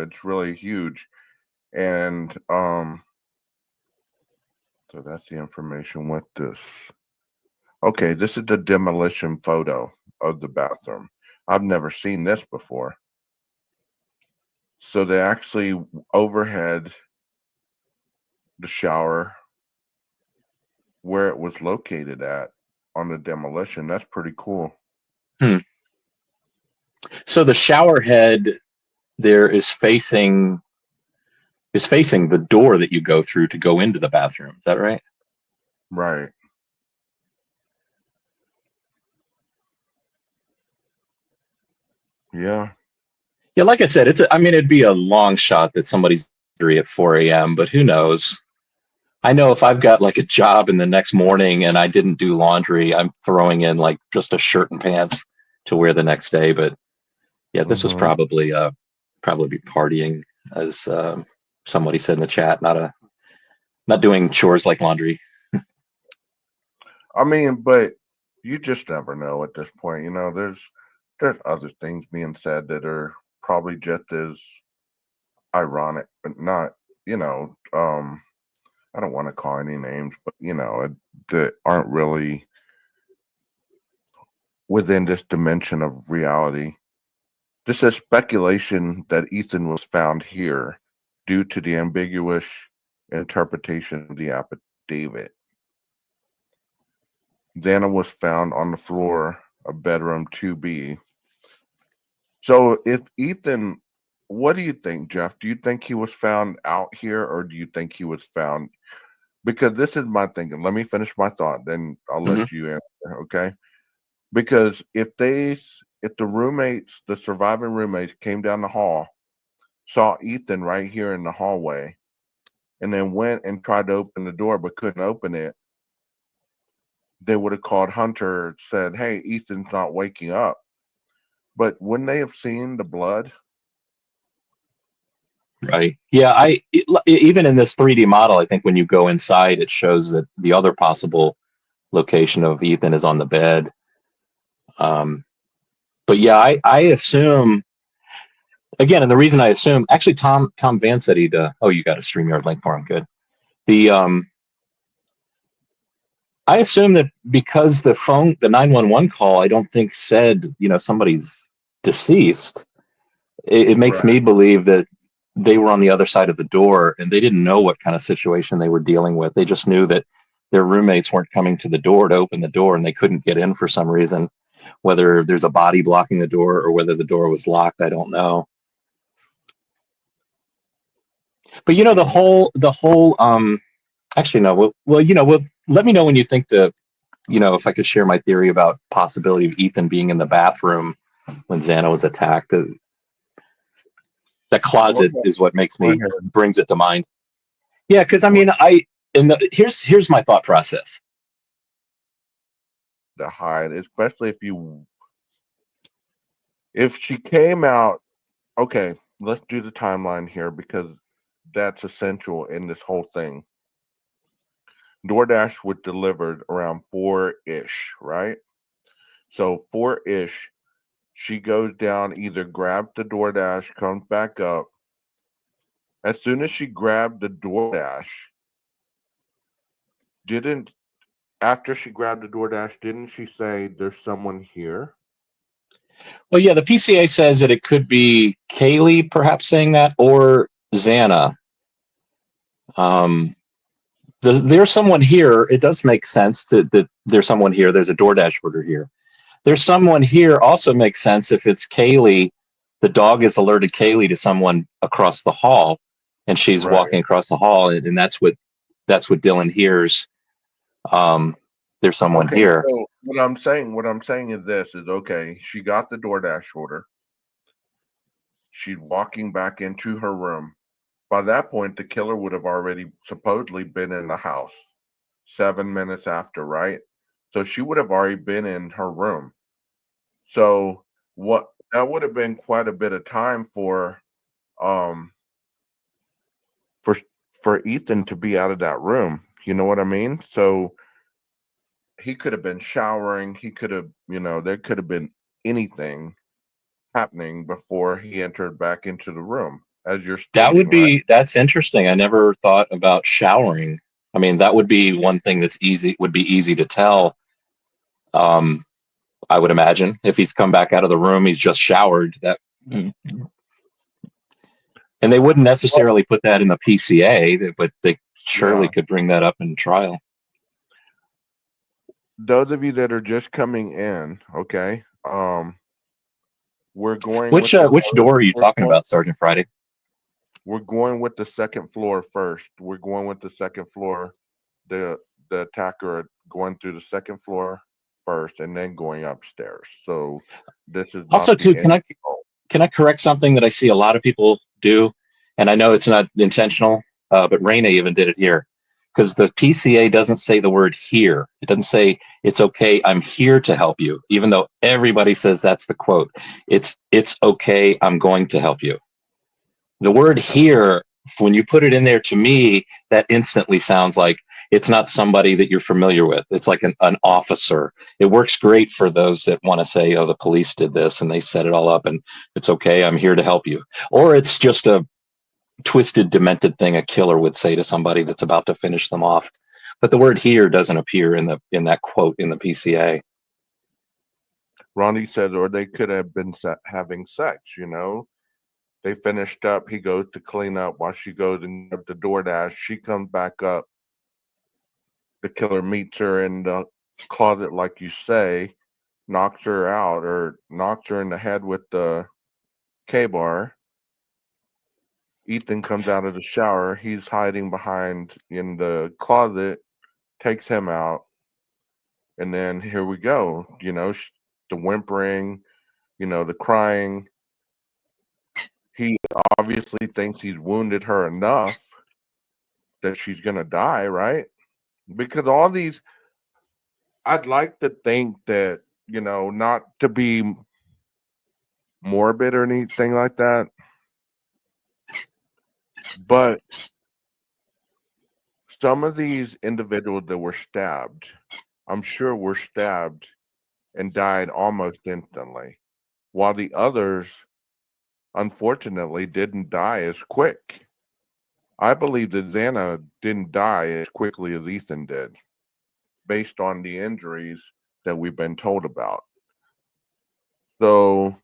it's really huge. And so that's the information with this. Okay, this is the demolition photo of the bathroom. I've never seen this before. So they actually overhead the shower where it was located at on the demolition. That's pretty cool. So the shower head there is facing the door that you go through to go into the bathroom. Is that right? Right. Yeah. Yeah, like I said, it'd be a long shot that somebody's at 4 a.m., but who knows? I know if I've got like a job in the next morning and I didn't do laundry, I'm throwing in like just a shirt and pants to wear the next day. But yeah, this was probably partying, as somebody said in the chat, not doing chores like laundry. I mean, but you just never know at this point. There's other things being said that are probably just as ironic, but not, I don't want to call any names, but that aren't really within this dimension of reality. This is speculation that Ethan was found here due to the ambiguous interpretation of the affidavit. Xana was found on the floor of bedroom 2B. So if Ethan, what do you think, Jeff? Do you think he was found out here, or do you think he was found? Because this is my thinking. Let me finish my thought, then I'll let you answer, okay? Because if the surviving roommates came down the hall, saw Ethan right here in the hallway, and then went and tried to open the door but couldn't open it, they would have called Hunter, said, "Hey, Ethan's not waking up." But wouldn't they have seen the blood? Right. Yeah. Even in this 3D model, I think when you go inside, it shows that the other possible location of Ethan is on the bed. But yeah, I assume, again, and the reason I assume, actually, Tom Van said he'd. Oh, you got a StreamYard link for him. Good. I assume that because the 911 call, I don't think said somebody's deceased. It makes me believe that they were on the other side of the door and they didn't know what kind of situation they were dealing with. They just knew that their roommates weren't coming to the door to open the door and they couldn't get in for some reason. Whether there's a body blocking the door or whether the door was locked, I don't know. But the whole actually no. Well, let me know when you think if I could share my theory about possibility of Ethan being in the bathroom when Xana was attacked. That closet is what brings it to mind. Yeah, because here's my thought process. To hide, especially if she came out. Okay, let's do the timeline here because that's essential in this whole thing. DoorDash was delivered around 4-ish, right? So 4-ish, she goes down, either grabs the DoorDash, comes back up. As soon as she grabbed the DoorDash, after she grabbed the DoorDash, didn't she say there's someone here? Well, yeah, the PCA says that it could be Kaylee perhaps saying that, or Xana. There's someone here. It does make sense that there's someone here. There's a DoorDash order here. There's someone here also makes sense if it's Kaylee. The dog has alerted Kaylee to someone across the hall, and she's walking across the hall, and that's what Dylan hears. There's someone here. So what I'm saying is this: okay, she got the DoorDash order. She's walking back into her room. By that point, the killer would have already supposedly been in the house 7 minutes after, right? So she would have already been in her room. So that would have been quite a bit of time for Ethan to be out of that room. You know what I mean? So he could have been showering. He could have, there could have been anything happening before he entered back into the room. as you're stating, right? That's interesting. I never thought about showering. I mean, that would be one thing that's would be easy to tell. I would imagine if he's come back out of the room, he's just showered. And they wouldn't necessarily put that in the PCA, but they surely could bring that up in trial. Those of you that are just coming in, okay, we're going which door are you talking about, Sergeant Friday? We're going with the second floor first. We're going with the second floor. The attacker going through the second floor first and then going upstairs. So this is also too. Can I correct something that I see a lot of people do, and I know it's not intentional, but Raina even did it here, because the PCA doesn't say the word here. It doesn't say it's okay, I'm here to help you, even though everybody says that's the quote. It's okay, I'm going to help you. The word here, when you put it in there, to me, that instantly sounds like it's not somebody that you're familiar with. It's like an officer. It works great for those that want to say, oh, the police did this and they set it all up and it's okay, I'm here to help you. Or it's just a twisted, demented thing a killer would say to somebody that's about to finish them off. But the word here doesn't appear in that quote in the PCA. Ronnie said, or they could have been having sex, you know. They finished up. He goes to clean up while she goes and grabs the DoorDash. She comes back up. The killer meets her in the closet, like you say, knocks her out or knocks her in the head with the K-bar. Ethan comes out of the shower. He's hiding behind in the closet, takes him out. And then here we go. You know, the whimpering, you know, the crying. He obviously thinks he's wounded her enough that she's going to die, right? Because all these, I'd like to think that, you know, not to be morbid or anything like that, but some of these individuals that were stabbed, I'm sure were stabbed and died almost instantly, while the others, unfortunately, didn't die as quick. I believe that Xana didn't die as quickly as Ethan did, based on the injuries that we've been told about. So,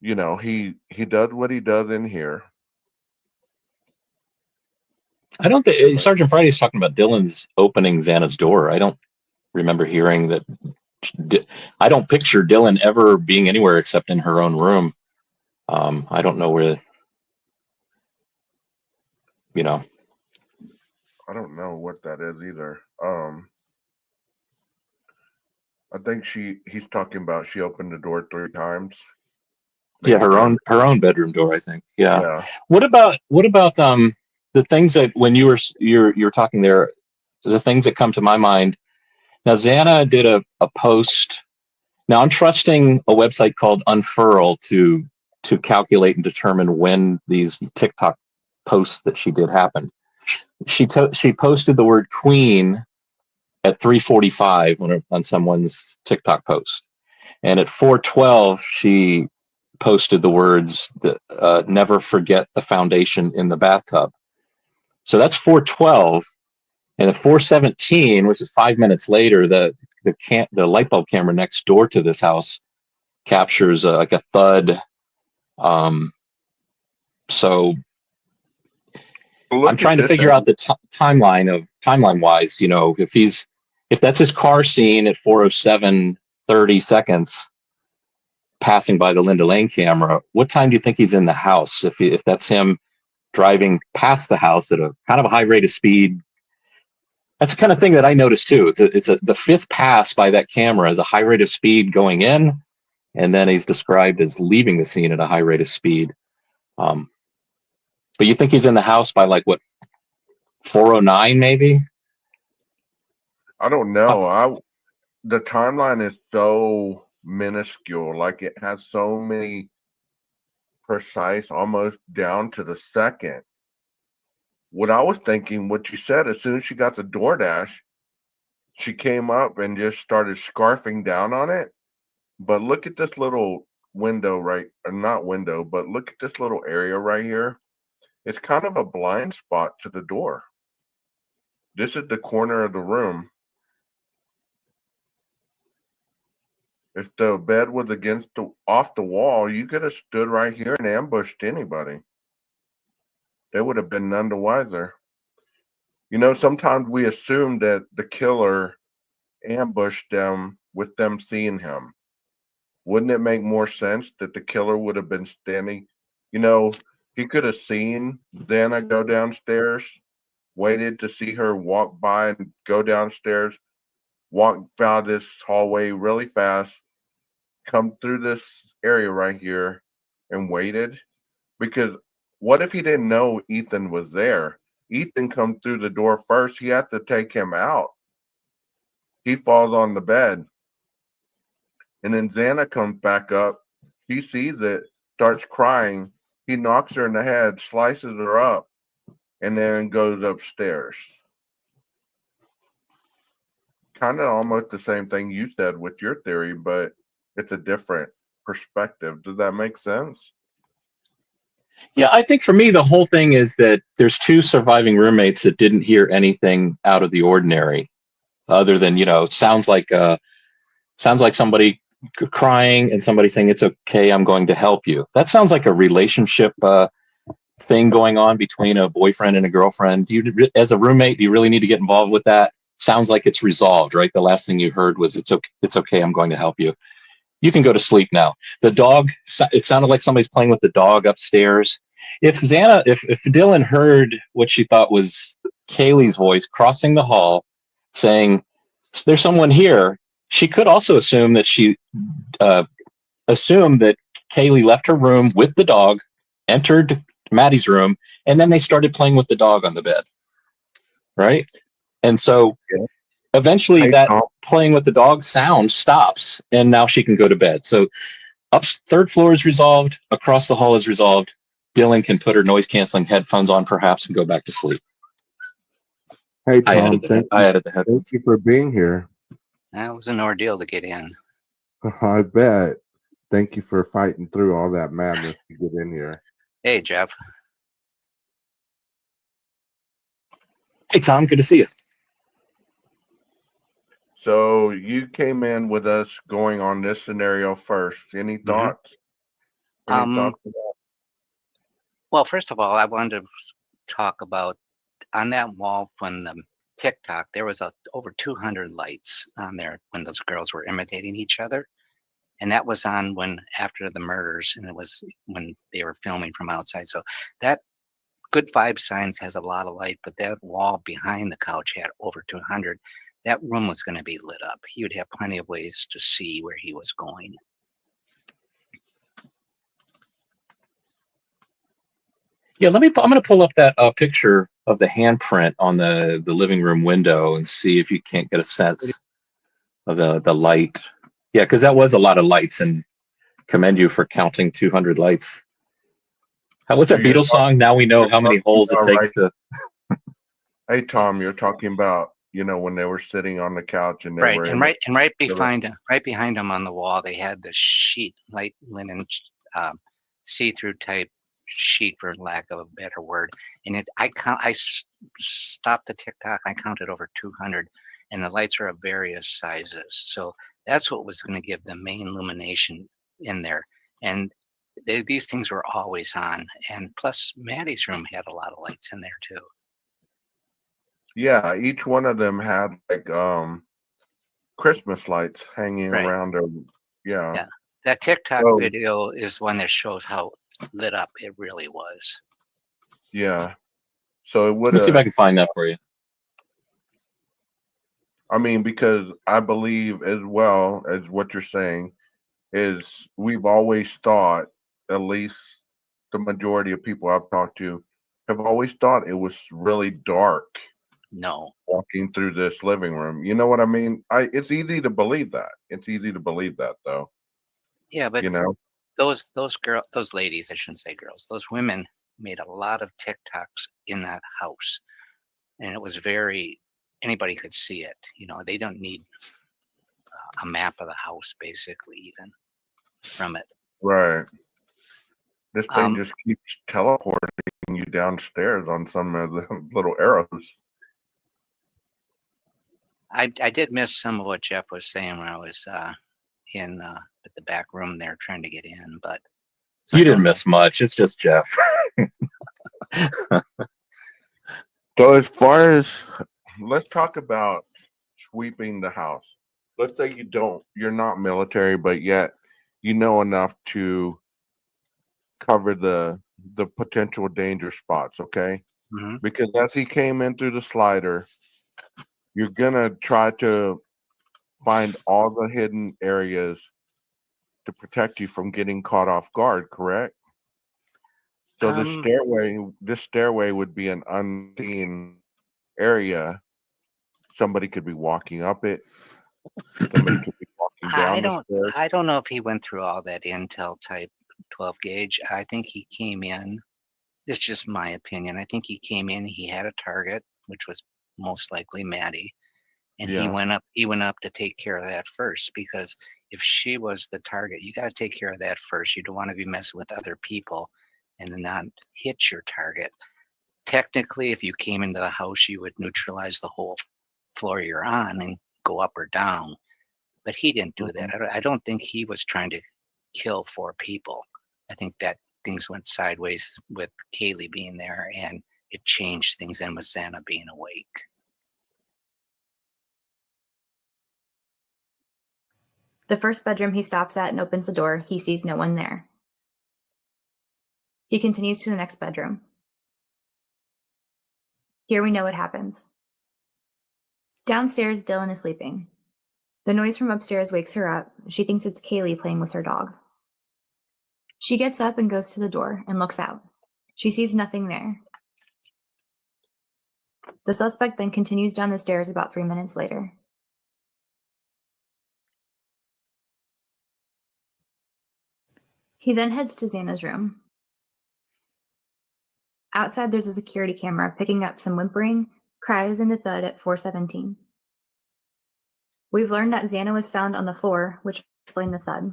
you know, he does what he does in here. I don't think Sergeant Friday is talking about Dylan's opening Xana's door. I don't remember hearing that. I don't picture Dylan ever being anywhere except in her own room. I don't know where, you know. I don't know what that is either. I think he's talking about she opened the door 3 times. Yeah, her own bedroom door, I think. Yeah. What about the things that when you're talking there, the things that come to my mind. Now Xana did a post. Now I'm trusting a website called Unfurl to calculate and determine when these TikTok posts that she did happened. She posted the word queen at 3:45 on someone's TikTok post, and at 4:12 she posted the words that never forget the foundation in the bathtub. So that's 4:12, and at 4:17, which is 5 minutes later, the light bulb camera next door to this house captures like a thud. So I'm trying to figure out the timeline wise, you know, if that's his car scene at 4:07, 30 seconds passing by the Linda Lane camera, what time do you think he's in the house? If that's him driving past the house at a kind of a high rate of speed. That's the kind of thing that I noticed too. The fifth pass by that camera is a high rate of speed going in, and then he's described as leaving the scene at a high rate of speed. But you think he's in the house by like what, 4:09 maybe? I don't know. The timeline is so minuscule. Like it has so many precise, almost down to the second. What I was thinking, what you said, as soon as she got the DoorDash, she came up and just started scarfing down on it. But look at this little window right, or not window, but look at this little area right here. It's kind of a blind spot to the door. This is the corner of the room. If the bed was against off the wall, you could have stood right here and ambushed anybody. They would have been none the wiser. You know, sometimes we assume that the killer ambushed them with them seeing him. Wouldn't it make more sense that the killer would have been standing? You know, he could have seen Xana go downstairs, waited to see her walk by and go downstairs, walk by this hallway really fast, come through this area right here, and waited. Because what if he didn't know Ethan was there? Ethan comes through the door first. He had to take him out. He falls on the bed. And then Xana comes back up. He sees it, starts crying. He knocks her in the head, slices her up, and then goes upstairs. Kind of almost the same thing you said with your theory, but it's a different perspective. Does that make sense? Yeah, I think for me, the whole thing is that there's two surviving roommates that didn't hear anything out of the ordinary, other than, sounds like somebody crying and somebody saying, "It's okay, I'm going to help you." That sounds like a relationship thing going on between a boyfriend and a girlfriend. As a roommate, do you really need to get involved with that? Sounds like it's resolved, right? The last thing you heard was, It's okay, I'm going to help you. You can go to sleep now." The dog, it sounded like somebody's playing with the dog upstairs. If Dylan heard what she thought was Kaylee's voice crossing the hall saying, "There's someone here," she could also assume that Kaylee left her room with the dog, entered Maddie's room, and then they started playing with the dog on the bed. Right? And so eventually that playing with the dog sound stops, and now she can go to bed. So third floor is resolved, across the hall is resolved. Dylan can put her noise canceling headphones on perhaps and go back to sleep. Hey Tom, I added the headphones. thank you for being here. That was an ordeal to get in. I bet. Thank you for fighting through all that madness to get in here. Hey, Jeff. Hey Tom, good to see you. So you came in with us going on this scenario first. Any thoughts? Any thoughts on that? Well, first of all, I wanted to talk about on that wall when the TikTok, there was over 200 lights on there when those girls were imitating each other. And that was on after the murders, and it was when they were filming from outside. So that Good Vibe Signs has a lot of light, but that wall behind the couch had over 200. That room was going to be lit up. He would have plenty of ways to see where he was going. Yeah, I'm going to pull up that picture of the handprint on the living room window and see if you can't get a sense of the light. Yeah, because that was a lot of lights, and commend you for counting 200 lights. What's that Beatles song? Now we know how many holes it takes to. Hey Tom, you're talking about when they were sitting on the couch and they were right behind them on the wall, they had the sheet, light linen, see-through type sheet, for lack of a better word. And I stopped the TikTok. I counted over 200, and the lights are of various sizes. So that's what was going to give the main illumination in there. And these things were always on. And plus, Maddie's room had a lot of lights in there too. Yeah, each one of them had like Christmas lights hanging around them. Yeah. That TikTok video is one that shows how lit up it really was. Yeah. So it would. Let me see if I can find that for you. I mean, because I believe as well as what you're saying is we've always thought, at least the majority of people I've talked to have always thought it was really dark. No. Walking through this living room. You know what I mean? It's easy to believe that. It's easy to believe that though. Yeah, but those ladies, I shouldn't say girls, those women made a lot of TikToks in that house. And it was anybody could see it. They don't need a map of the house basically even from it. Right. This thing Um, just keeps teleporting you downstairs on some of the little arrows. I did miss some of what Jeff was saying when I was in at the back room there trying to get in, but so You I didn't don't know. miss much. It's just Jeff. So as far as let's talk about sweeping the house. Let's say you're not military, but yet you know enough to cover the potential danger spots, okay? Mhm. Because as he came in through the slider, you're gonna try to find all the hidden areas to protect you from getting caught off guard, correct? So Um, this stairway would be an unseen area. Somebody could be walking up it. Somebody could be walking I down the don't stairs. I don't know if he went through all that Intel type 12 gauge. I think he came in. This is just my opinion. I think he came in. He had a target, which was most likely Maddie, and he Yeah. went up. He went up to take care of that first because if she was the target, you got to take care of that first. You don't want to be messing with other people and then not hit your target. Technically, if you came into the house, you would neutralize the whole floor you're on and go up or down. But he didn't do that. Mhm. I don't think he was trying to kill 4 people. I think that things went sideways with Kaylee being there and it changed things and with Xana being awake. The first bedroom he stops at and opens the door, he sees no one there. He continues to the next bedroom. Here we know what happens. Downstairs, Dylan is sleeping. The noise from upstairs wakes her up. She thinks it's Kaylee playing with her dog. She gets up and goes to the door and looks out. She sees nothing there. The suspect then continues down the stairs about 3 minutes later. He then heads to Xana's room. Outside, there's a security camera picking up some whimpering, cries, and a thud at 4:17. We've learned that Xana was found on the floor, which explains the thud.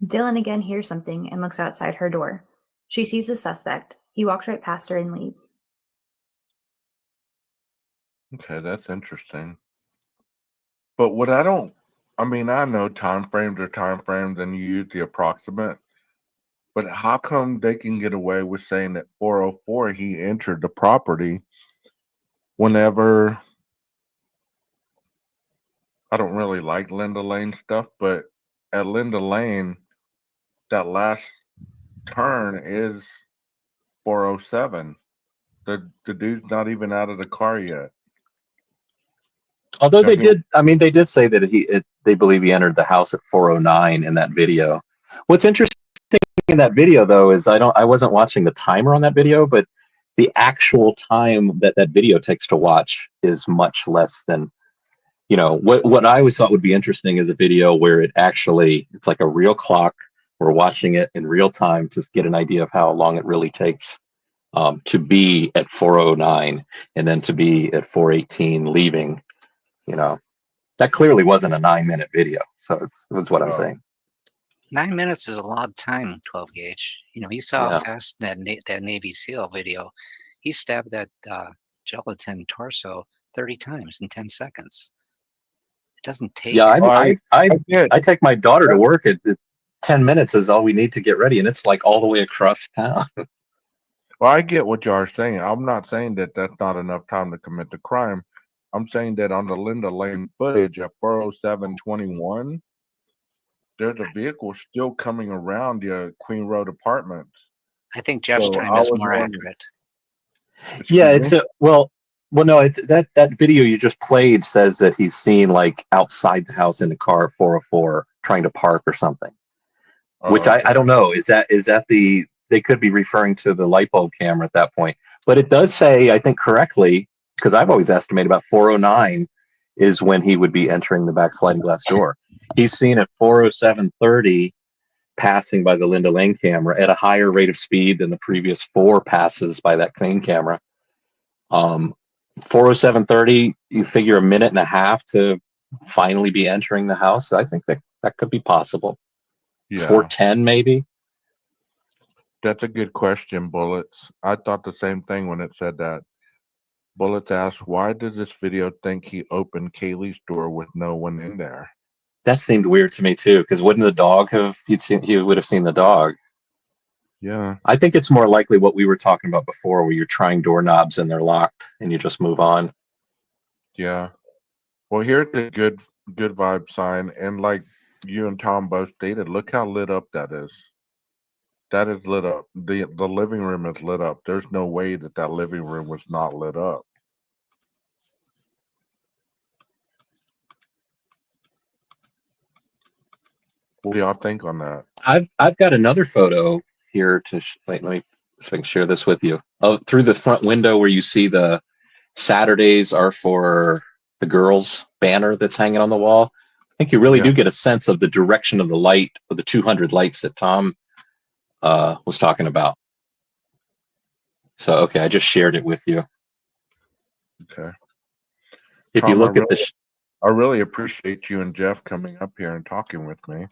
Dylan again hears something and looks outside her door. She sees the suspect. He walks right past her and leaves. Okay, that's interesting. But I mean, I know time frames are time frames and you use the approximate, but how come they can get away with saying that 4:04 he entered the property whenever I don't really like Linda Lane stuff, but at Linda Lane, that last turn is 4:07. The dude's not even out of the car yet. Although I mean, they did say that they believe he entered the house at 4:09 in that video. What's interesting in that video though is I wasn't watching the timer on that video, but the actual time that video takes to watch is much less than, what I always thought would be interesting is a video where it's like a real clock. We're watching it in real time to get an idea of how long it really takes to be at 4:09 and then to be at 4:18 leaving. That clearly wasn't a 9-minute video. So that's what I'm saying. 9 minutes is a lot of time, 12 gauge. You saw how fast that Navy SEAL video. He stabbed that gelatin torso 30 times in 10 seconds. It doesn't take. Yeah, I did. take my daughter to work at 10 minutes is all we need to get ready, and it's like all the way across town. Well, I get what you are saying. I'm not saying that that's not enough time to commit the crime. I'm saying that on the Linda Lane footage at 4:07:21, there's a vehicle still coming around the Queen Road Apartments. I think Jeff's So time I is was more wondering- accurate. Yeah, Excuse me? that video you just played says that he's seen like outside the house in the car at 4:04 trying to park or something. Which okay. I don't know. Is that they could be referring to the light bulb camera at that point. But it does say, I think correctly, because I've always estimated about 4:09 is when he would be entering the back sliding glass door. He's seen at 4:07:30 passing by the Linda Lane camera at a higher rate of speed than the previous 4 passes by that clean camera. 4:07:30, you figure a minute and a half to finally be entering the house. I think that could be possible. Yeah. 410 maybe. That's a good question, Bullets. I thought the same thing when it said that. Bullets asked, why does this video think he opened Kaylee's door with no one in there? That seemed weird to me too, because wouldn't the dog have? He would have seen the dog. Yeah. I think it's more likely what we were talking about before, where you're trying doorknobs and they're locked, and you just move on. Yeah. Well, here's the good vibe sign, and like you and Tom both stated, look how lit up that is. That is lit up. The living room is lit up. There's no way that living room was not lit up. What do y'all think on that? I've got another photo here to wait. Let me see if I can share this with you. Oh, through the front window where you see the Saturdays are for the girls banner that's hanging on the wall. I think you really do get a sense of the direction of the light, of the 200 lights that Tom was talking about. So, okay, I just shared it with you. Okay. If Tom, you look at this, I really appreciate you and Jeff coming up here and talking with me.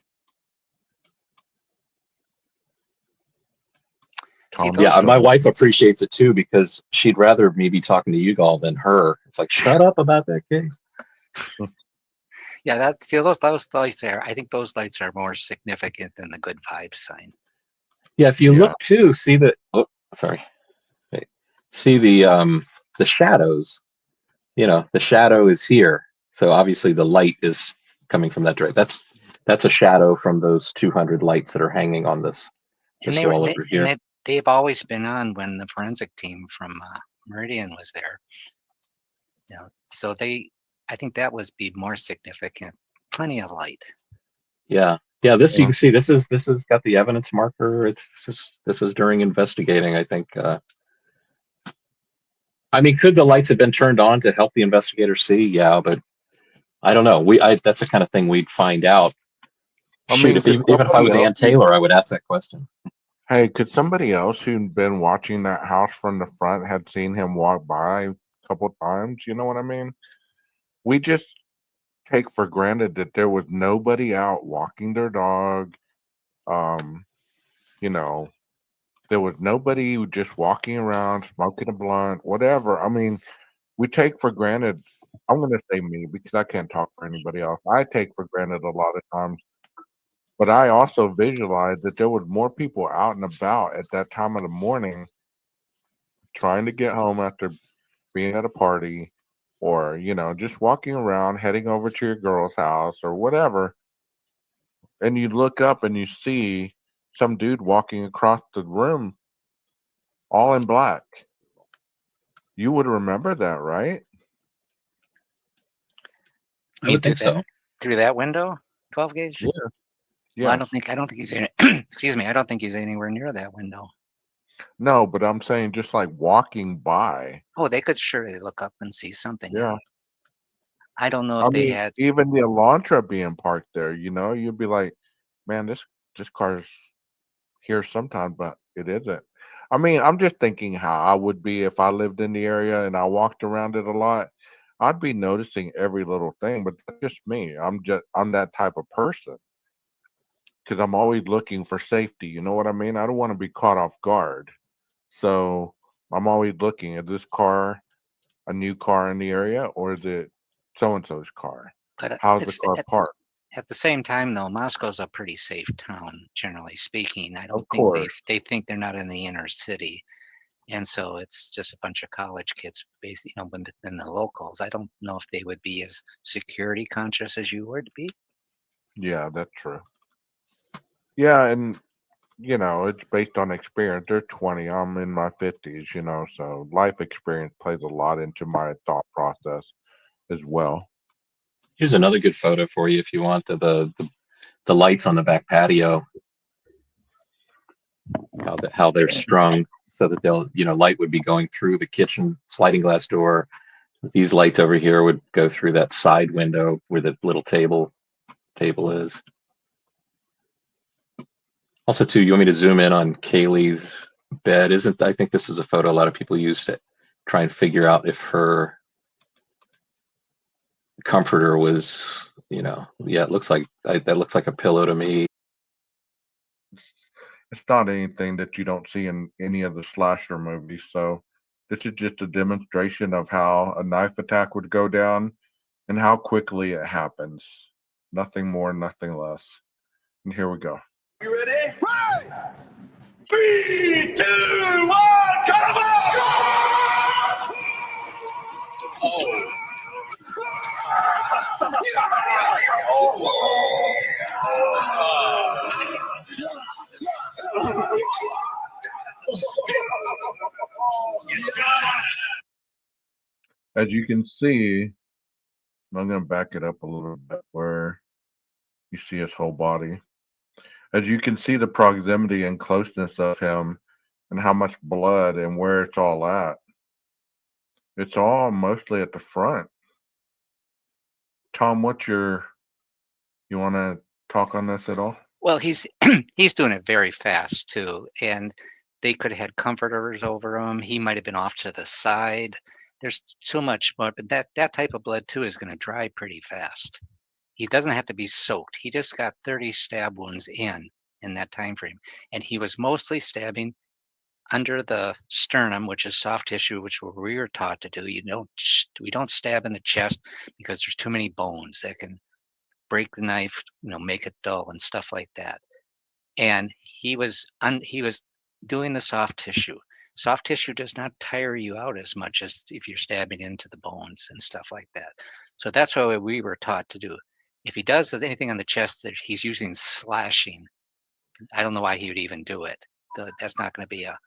Tom, yeah, my wife appreciates it too, because she'd rather me be talking to you all than her. It's like, shut up about that case. Yeah, that's those lights there. I think those lights are more significant than the good vibes sign. Yeah, if you look too, see the see the shadows. You know, the shadow is here, so obviously the light is coming from that direction. That's a shadow from those 200 lights that are hanging on this wall over here. And they've always been on when the forensic team from Meridian was there. You know, so I think that would be more significant. Plenty of light. Yeah. This you can see. This is got the evidence marker. This is during investigating. I think. I mean, could the lights have been turned on to help the investigator see? Yeah, but I don't know. That's the kind of thing we'd find out. Even if I was Ann Taylor, I would ask that question. Hey, could somebody else who'd been watching that house from the front had seen him walk by a couple times? You know what I mean? We just take for granted that there was nobody out walking their dog. You know, there was nobody just walking around, smoking a blunt, whatever. I mean, we take for granted. I'm going to say me because I can't talk for anybody else. I take for granted a lot of times. But I also visualized that there was more people out and about at that time of the morning trying to get home after being at a party, or, just walking around, heading over to your girl's house or whatever. And you look up and you see some dude walking across the room all in black. You would remember that, right? I would think so. Through that window, 12 gauge? Yeah. Well, I don't think he's in excuse me, I don't think he's anywhere near that window. No, but I'm saying just like walking by. Oh, they could surely look up and see something. Yeah. I don't know if they had even the Elantra being parked there, you'd be like, man, this car's here sometime, but it isn't. I mean, I'm just thinking how I would be if I lived in the area and I walked around it a lot. I'd be noticing every little thing, but that's just me. I'm that type of person because I'm always looking for safety. You know what I mean? I don't want to be caught off guard. So I'm always looking at this car, a new car in the area, or is it so-and-so's car? But how's the car parked? At the same time, though, Moscow's a pretty safe town, generally speaking. I don't think they think they're not in the inner city. And so it's just a bunch of college kids, basically, within the locals. I don't know if they would be as security conscious as you would be. Yeah, that's true. Yeah, and it's based on experience. They're 20. I'm in my 50s, so life experience plays a lot into my thought process as well. Here's another good photo for you if you want the lights on the back patio. How they're strung so that they'll, light would be going through the kitchen sliding glass door. These lights over here would go through that side window where the little table is. Also, too, you want me to zoom in on Kaylee's bed? I think this is a photo a lot of people use to try and figure out if her comforter was, yeah, it looks like that looks like a pillow to me. It's not anything that you don't see in any of the slasher movies. So this is just a demonstration of how a knife attack would go down and how quickly it happens. Nothing more, nothing less. And here we go. You ready? Right. 3, 2, 1, cut 'em off! Oh. As you can see, I'm going to back it up a little bit where you see his whole body. As you can see the proximity and closeness of him and how much blood and where it's all at. It's all mostly at the front. Tom, you want to talk on this at all? Well, he's he's doing it very fast too, and they could have had comforters over him. He might have been off to the side. There's too much blood, but that type of blood too is going to dry pretty fast. He doesn't have to be soaked. He just got 30 stab wounds in that time frame, and he was mostly stabbing under the sternum, which is soft tissue, which we were taught to do. We don't stab in the chest because there's too many bones that can break the knife, make it dull and stuff like that. And he was doing the soft tissue. Soft tissue does not tire you out as much as if you're stabbing into the bones and stuff like that. So that's what we were taught to do. If he does anything on the chest that he's using slashing, I don't know why he would even do it. That's not going to be a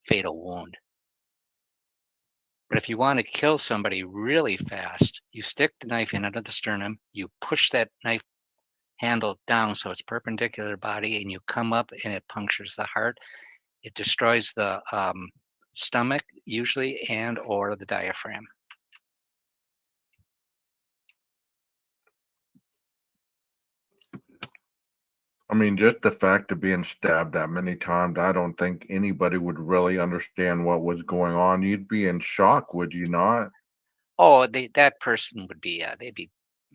fatal wound. But if you want to kill somebody really fast, you stick the knife in under the sternum, you push that knife handle down so it's perpendicular to the body, and you come up and it punctures the heart. It destroys the stomach usually or the diaphragm. I mean, just the fact of being stabbed that many times, I don't think anybody would really understand what was going on. You'd be in shock, would you not? Oh, that person would be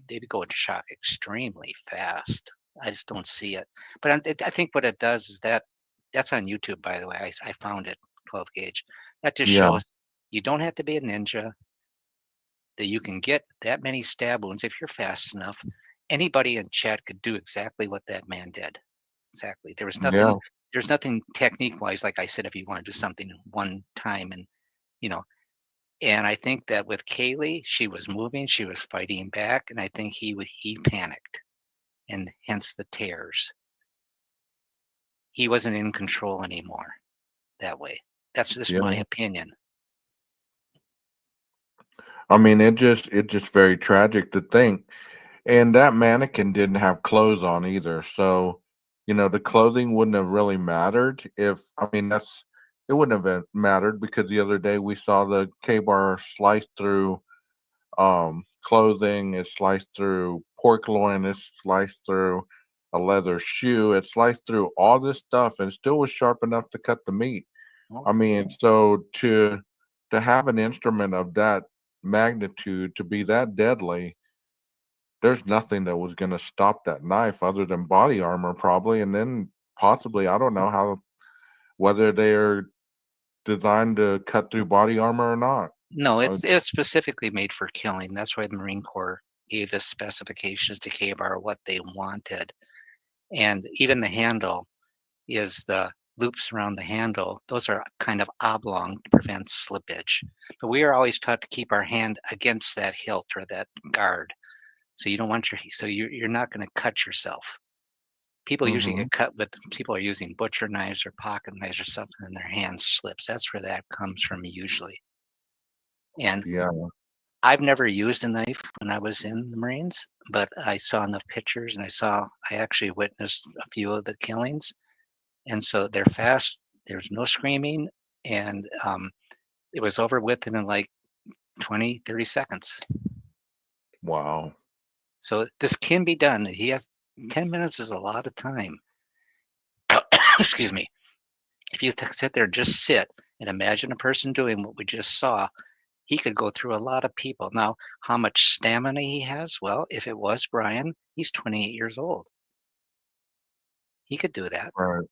they'd go into shock extremely fast. I just don't see it. But I think what it does is that's on YouTube, by the way. I found it, 12 gauge. That just Yeah. shows you don't have to be a ninja, that you can get that many stab wounds if you're fast enough. Anybody in chat could do exactly what that man did. Exactly. There's nothing technique wise, like I said, if you want to do something one time and I think that with Kaylee, she was moving, she was fighting back, and I think he panicked, and hence the tears. He wasn't in control anymore that way. That's just my opinion. I mean, it's just very tragic to think. And that mannequin didn't have clothes on either. So, the clothing wouldn't have really mattered it wouldn't have mattered because the other day we saw the K-bar sliced through clothing, it's sliced through pork loin, it's sliced through a leather shoe, it's sliced through all this stuff and still was sharp enough to cut the meat. I mean, so to have an instrument of that magnitude to be that deadly, there's nothing that was going to stop that knife other than body armor probably, and then possibly, I don't know whether they're designed to cut through body armor or not. No, it's specifically made for killing. That's why the Marine Corps gave the specifications to K-bar what they wanted. And even the handle is the loops around the handle. Those are kind of oblong to prevent slippage. But we are always taught to keep our hand against that hilt or that guard. So you don't want you're not going to cut yourself. People usually get cut with people are using butcher knives or pocket knives or something, and their hand slips. That's where that comes from usually. And I've never used a knife when I was in the Marines, but I saw enough pictures and I actually witnessed a few of the killings. And so they're fast. There's no screaming, and it was over with in like 20, 30 seconds. Wow. So this can be done. 10 minutes is a lot of time. Excuse me. If you sit there, just sit and imagine a person doing what we just saw, He could go through a lot of people. Now, how much stamina he has? Well, if it was Brian, he's 28 years old. He could do that. Right.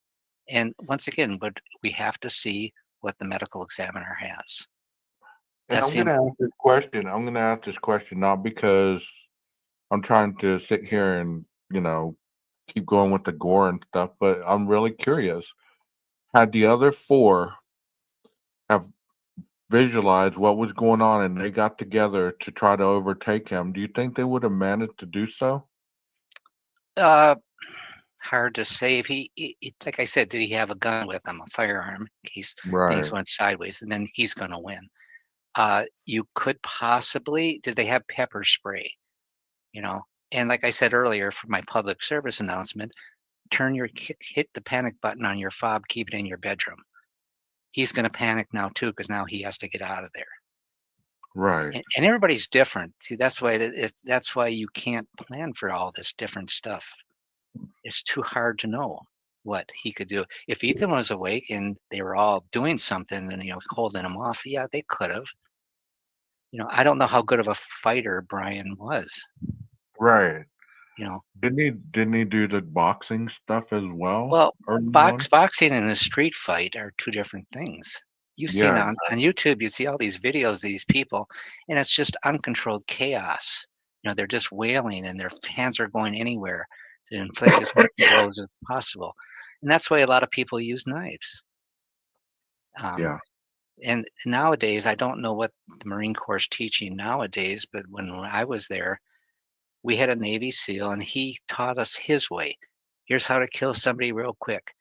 And once again, but we have to see what the medical examiner has. And That's I'm going to ask this question. I'm going to ask this question not because I'm trying to sit here and, keep going with the gore and stuff, but I'm really curious. Had the other four have visualized what was going on and they got together to try to overtake him, do you think they would have managed to do so? Hard to say. If like I said, did he have a gun with him, a firearm, in case things Right. went sideways, and then he's going to win. You could possibly, did they have pepper spray? And like I said earlier, for my public service announcement, hit the panic button on your fob, keep it in your bedroom. He's going to panic now too, because now he has to get out of there. Right. And everybody's different. See, that's why you can't plan for all this different stuff. It's too hard to know what he could do. If Ethan was awake and they were all doing something and holding him off, yeah, they could have. I don't know how good of a fighter Brian was. Right. You know, Didn't he do the boxing stuff as well? well, early on? boxing and a street fight are two different things. You see Yeah. on YouTube, you see all these videos of these people, and it's just uncontrolled chaos. They're just wailing and their hands are going anywhere to inflict as many blows as possible. And that's why a lot of people use knives. Yeah. And nowadays, I don't know what the Marine Corps is teaching nowadays, but when I was there, we had a Navy SEAL and he taught us his way. Here's how to kill somebody real quick.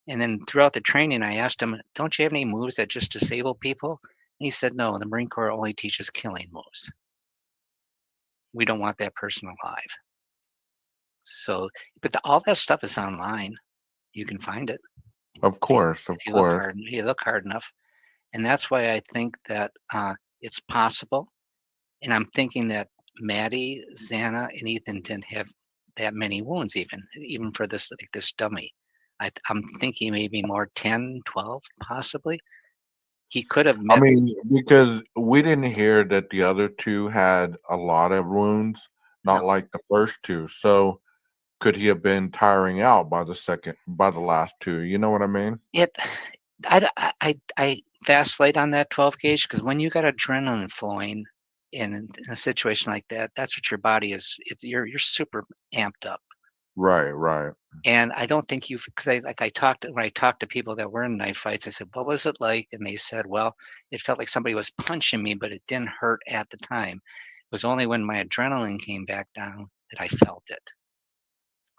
And then throughout the training, I asked him, don't you have any moves that just disable people? And he said, no, the Marine Corps only teaches killing moves. We don't want that person alive. So, but all that stuff is online. You can find it. Of course. If you look hard enough. And that's why I think that it's possible. And I'm thinking that Maddie, Xana, and Ethan didn't have that many wounds even for this dummy. I'm thinking maybe more 10, 12, possibly. He could have met. I mean, because we didn't hear that the other two had a lot of wounds, not No. like the first two. So could he have been tiring out by the last two? You know what I mean? I vacillate on that 12 gauge because when you got adrenaline flowing in a situation like that, that's what your body is. You're super amped up. Right. And I don't think when I talked to people that were in knife fights, I said, what was it like? And they said, well, it felt like somebody was punching me, but it didn't hurt at the time. It was only when my adrenaline came back down that I felt it.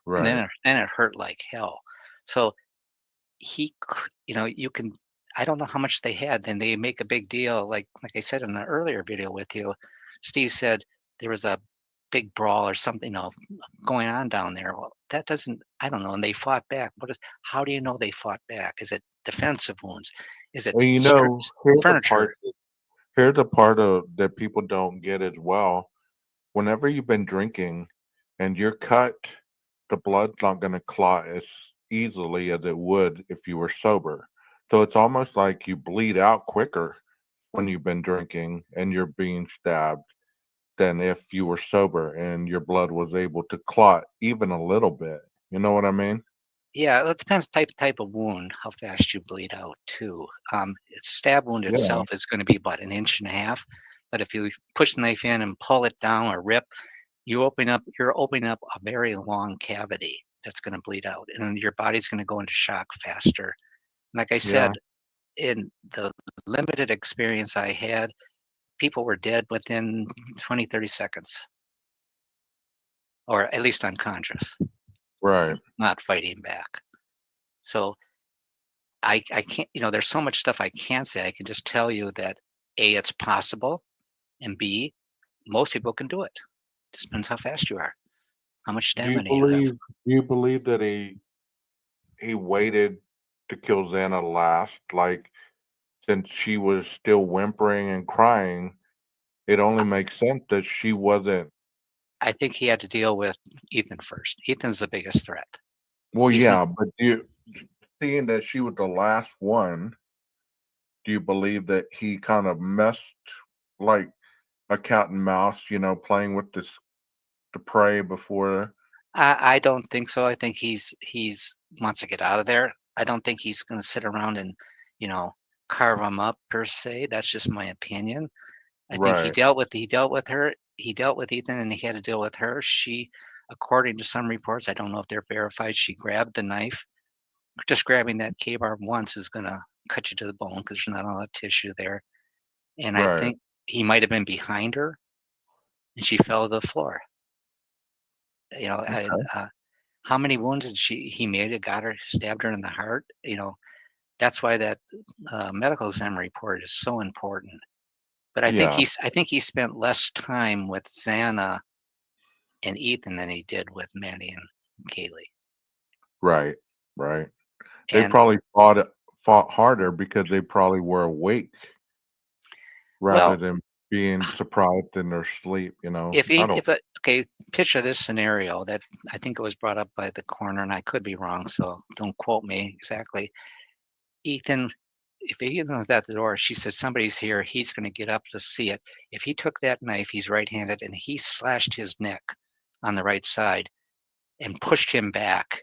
Right. And then it hurt like hell. So you can, I don't know how much they had. And they make a big deal. Like I said in the earlier video with you, Steve said there was a big brawl or something, going on down there. Well, that doesn't, I don't know. And they fought back. How do you know they fought back? Is it defensive wounds? Is it Well, furniture? Here's the part of that people don't get as well. Whenever you've been drinking and you're cut, the blood's not going to clot as easily as it would if you were sober. So it's almost like you bleed out quicker when you've been drinking and you're being stabbed than if you were sober and your blood was able to clot even a little bit. You know what I mean? Yeah, it depends type of wound, how fast you bleed out too. A stab wound itself is going to be about 1.5 inches, but if you push the knife in and pull it down or rip, you're opening up a very long cavity that's going to bleed out, and your body's going to go into shock faster. Like I said, in the limited experience I had, people were dead within 20, 30 seconds, or at least unconscious. Right. Not fighting back. So I can't, there's so much stuff I can't say. I can just tell you that A, it's possible, and B, most people can do it. Just depends how fast you are, how much stamina you have. Do you believe that he waited to kill Xana last? Like, since she was still whimpering and crying, it only makes sense that she wasn't. I think he had to deal with Ethan first. Ethan's the biggest threat. Well, yeah, but seeing that she was the last one, do you believe that he kind of messed like a cat and mouse, playing with the prey before. I don't think so. I think he's wants to get out of there. I don't think he's going to sit around and, you know, carve him up per se. That's just my opinion. I think Right, he dealt with her. He dealt with Ethan, and he had to deal with her. She, according to some reports, I don't know if they're verified, she grabbed the knife. Just grabbing that K-bar once is going to cut you to the bone because there's not a lot of tissue there. And I right. think he might have been behind her, and she fell to the floor. You know, and Okay. how many wounds did he may have got her, stabbed her in the heart? You know, that's why that medical exam report is so important. But Yeah, I think he spent less time with Xana and Ethan than he did with Maddie and Kaylee. right, right. They And probably fought harder because they probably were awake rather well, than being surprised in their sleep. I don't. okay, picture this scenario that I think it was brought up by the coroner, and I could be wrong, so don't quote me exactly. Ethan, if Ethan was at the door, she said, somebody's here, he's going to get up to see it. If he took that knife, he's right-handed, and he slashed his neck on the right side and pushed him back,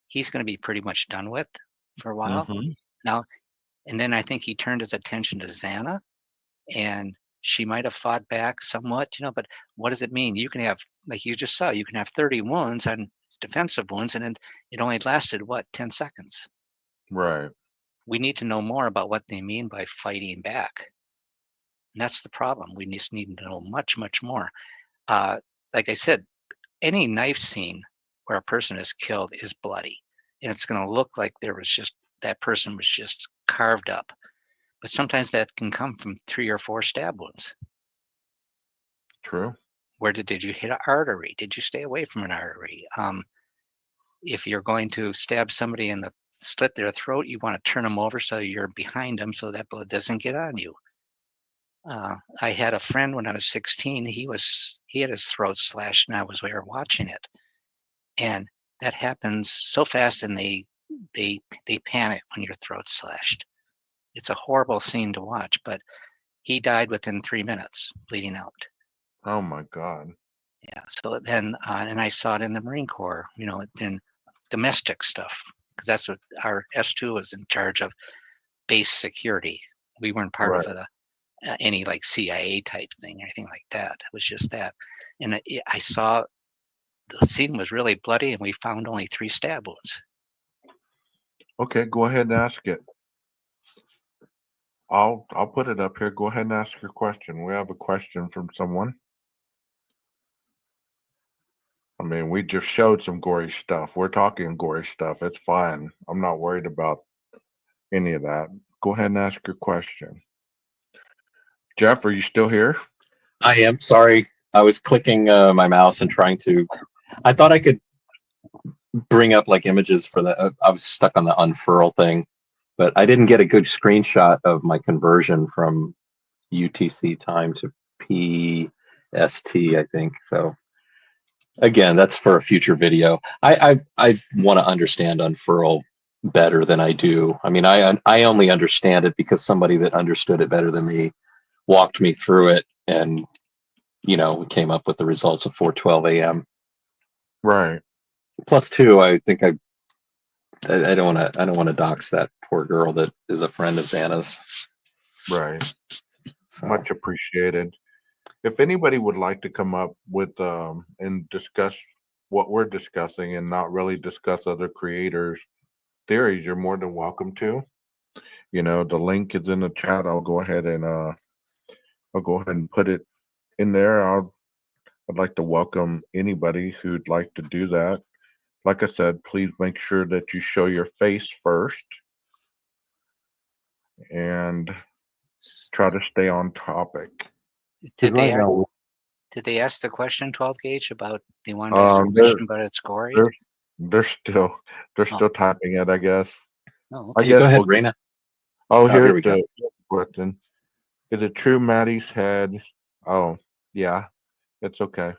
he's going to be pretty much done with for a while. Hmm. Now, and then I think he turned his attention to Xana, and she might have fought back somewhat, but what does it mean? You can have, like you just saw, you can have 30 wounds on defensive wounds, and it only lasted, what, 10 seconds? Right. We need to know more about what they mean by fighting back. And that's the problem. We just need to know much, much more. Like I said, any knife scene where a person is killed is bloody. And it's going to look like that person was just carved up. But sometimes that can come from 3 or 4 stab wounds. True. Where did you hit an artery? Did you stay away from an artery? If you're going to stab somebody in the slit their throat, you want to turn them over so you're behind them so that blood doesn't get on you. I had a friend when I was 16. He had his throat slashed, and I was there watching it. And that happens so fast, and they panic when your throat's slashed. It's a horrible scene to watch, but he died within 3 minutes, bleeding out. Oh my God. Yeah. So then, and I saw it in the Marine Corps, in domestic stuff, because that's what our S2 was in charge of, base security. We weren't part Right. of any like CIA type thing or anything like that. It was just that. And I saw the scene was really bloody, and we found only 3 stab wounds. Okay, go ahead and ask it. I'll put it up here. Go ahead and ask your question. We have a question from someone. I mean, we just showed some gory stuff. We're talking gory stuff. It's fine. I'm not worried about any of that. Go ahead and ask your question. Jeff, are you still here? I am sorry. I was clicking my mouse and trying to. I thought I could bring up like images for that. I was stuck on the unfurl thing, but I didn't get a good screenshot of my conversion from UTC time to PST, I think. So again, that's for a future video. I want to understand unfurl better than I do. I mean, I only understand it because somebody that understood it better than me walked me through it, and we came up with the results of 4:12 a.m. Right. Plus two, I think I don't want to dox that poor girl that is a friend of Xana's. Right. So. Much appreciated. If anybody would like to come up with and discuss what we're discussing and not really discuss other creators' theories, you're more than welcome to. The link is in the chat. I'll go ahead and put it in there. I'd like to welcome anybody who'd like to do that. Like I said, please make sure that you show your face first and try to stay on topic. Did they, right now, did they ask the question, 12 gauge, about they wanted to ask a question about it's gory? They're still typing it, I guess. Oh, I okay. Go guess ahead, Raina. here's here we go. the question. Is it true Maddie's head? Oh, yeah, it's okay.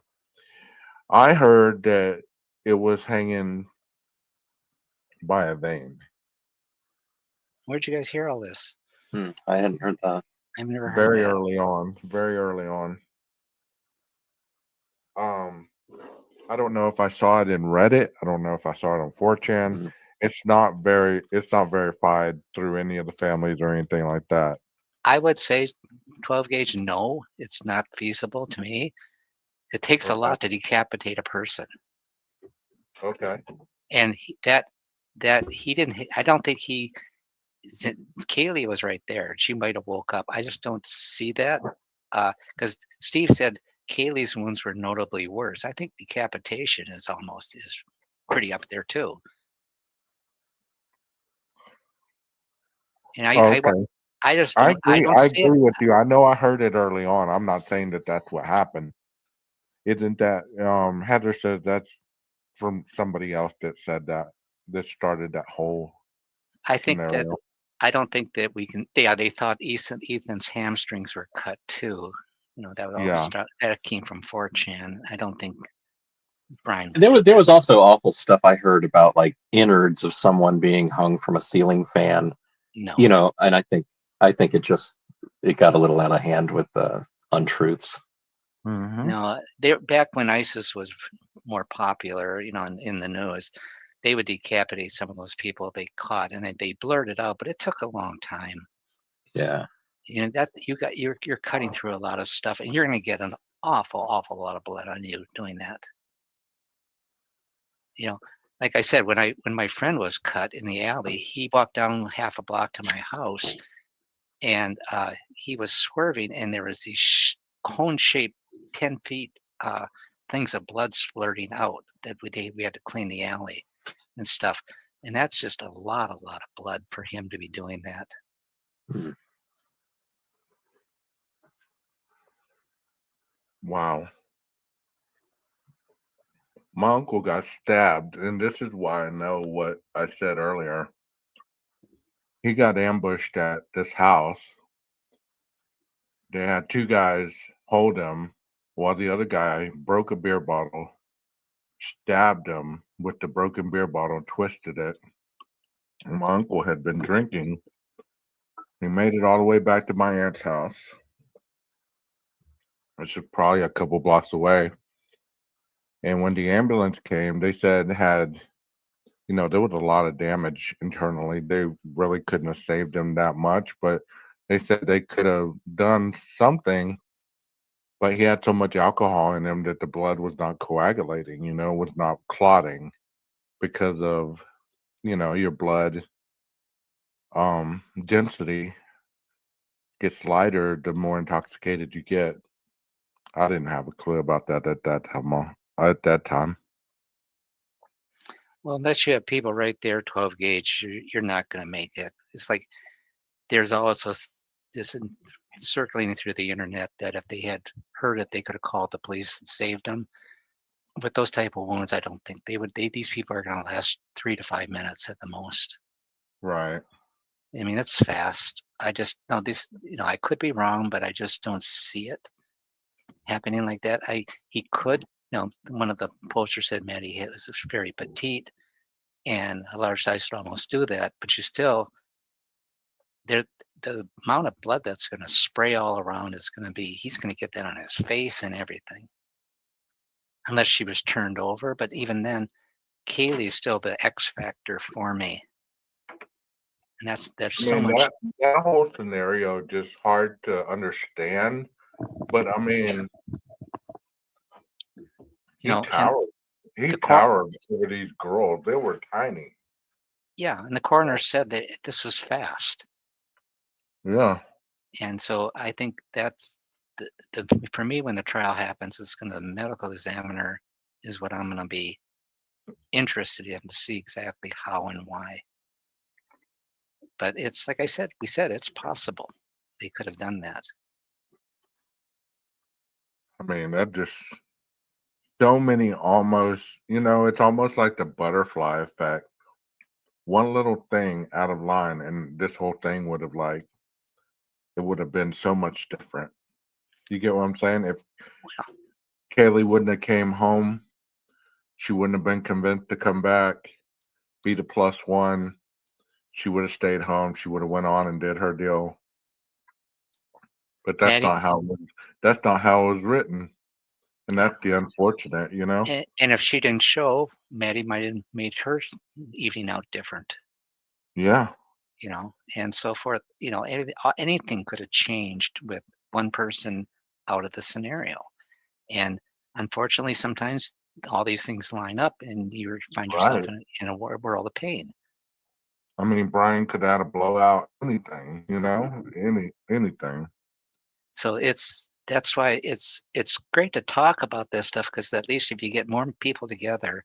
I heard that it was hanging by a vein. Where'd you guys hear all this? I hadn't heard that. I've never heard very that. early on. Very early on. I don't know if I saw it in Reddit. I don't know if I saw it on 4chan. Mhm. It's not verified through any of the families or anything like that. I would say 12 gauge, no, it's not feasible to me. It takes a Okay. lot to decapitate a person. Okay. And he didn't hit, I don't think he, Kaylee was right there. She might have woke up. I just don't see that. Because Steve said Kaylee's wounds were notably worse. I think decapitation is pretty up there too. And Okay. I just I don't, I agree. don't I see it. agree with you. I know I heard it early on. I'm not saying that that's what happened. Isn't that Heather says that's from somebody else that said that started that whole I think that scenario. I don't think that we can. Yeah, they thought Ethan's hamstrings were cut too. That would all Yeah. start. That came from 4chan. I don't think Brian. There was also awful stuff I heard about, like innards of someone being hung from a ceiling fan. No. And I think it got a little out of hand with the untruths. Mm-hmm. No, back when ISIS was more popular, in the news, they would decapitate some of those people they caught, and they blurred it out, but it took a long time. Yeah. That you're cutting through a lot of stuff, and you're going to get an awful lot of blood on you doing that. Like I said, when my friend was cut in the alley, he walked down half a block to my house, and he was swerving, and there was these cone-shaped 10 feet things of blood splurting out that we had to clean the alley and stuff. And that's just a lot of blood for him to be doing that. Mhm. Wow. My uncle got stabbed, and this is why I know what I said earlier. He got ambushed at this house. They had two guys hold him while the other guy broke a beer bottle, stabbed him with the broken beer bottle, twisted it. And my uncle had been drinking. He made it all the way back to my aunt's house, which is probably a couple blocks away. And when the ambulance came, they said there was a lot of damage internally. They really couldn't have saved him that much, but they said they could have done something. But he had so much alcohol in him that the blood was not coagulating, was not clotting because of, your blood density gets lighter the more intoxicated you get. I didn't have a clue about that at that time. Well, unless you have people right there, 12 gauge, you're not going to make it. It's like there's also this circling through the internet that if they had heard it, they could have called the police and saved them. With those type of wounds, I don't think they would. These people are going to last 3 to 5 minutes at the most. Right. I mean, it's fast. I just know this. I could be wrong, but I just don't see it happening like that. He could. One of the posters said Maddie was very petite, and a large size would almost do that. But you still, the amount of blood that's going to spray all around is going to be. He's going to get that on his face and everything, unless she was turned over. But even then, Kaylee is still the X factor for me. And that's so much. That whole scenario just hard to understand. But I mean, he towered over these girls. They were tiny. Yeah, and the coroner said that this was fast. Yeah. And so I think that's for me, when the trial happens, the medical examiner is what I'm going to be interested in to see exactly how and why. But it's like we said, it's possible they could have done that. I mean, that just so many almost, it's almost like the butterfly effect. One little thing out of line, and this whole thing would have been so much different. You get what I'm saying? If Kaylee wouldn't have came home, she wouldn't have been convinced to come back, be the +1. She would have stayed home. She would have went on and did her deal. But that's Maddie, not how it was, that's not how it was written. And that's the unfortunate, you know? and if she didn't show, Maddie might have made her evening out different, Yeah. you know, and so forth. You know, anything could have changed with one person out of the scenario. And unfortunately, sometimes all these things line up and you find yourself Right. in a world of pain. I mean, Brian could add a blowout, anything, you know, anything. So that's why it's great to talk about this stuff, because at least if you get more people together,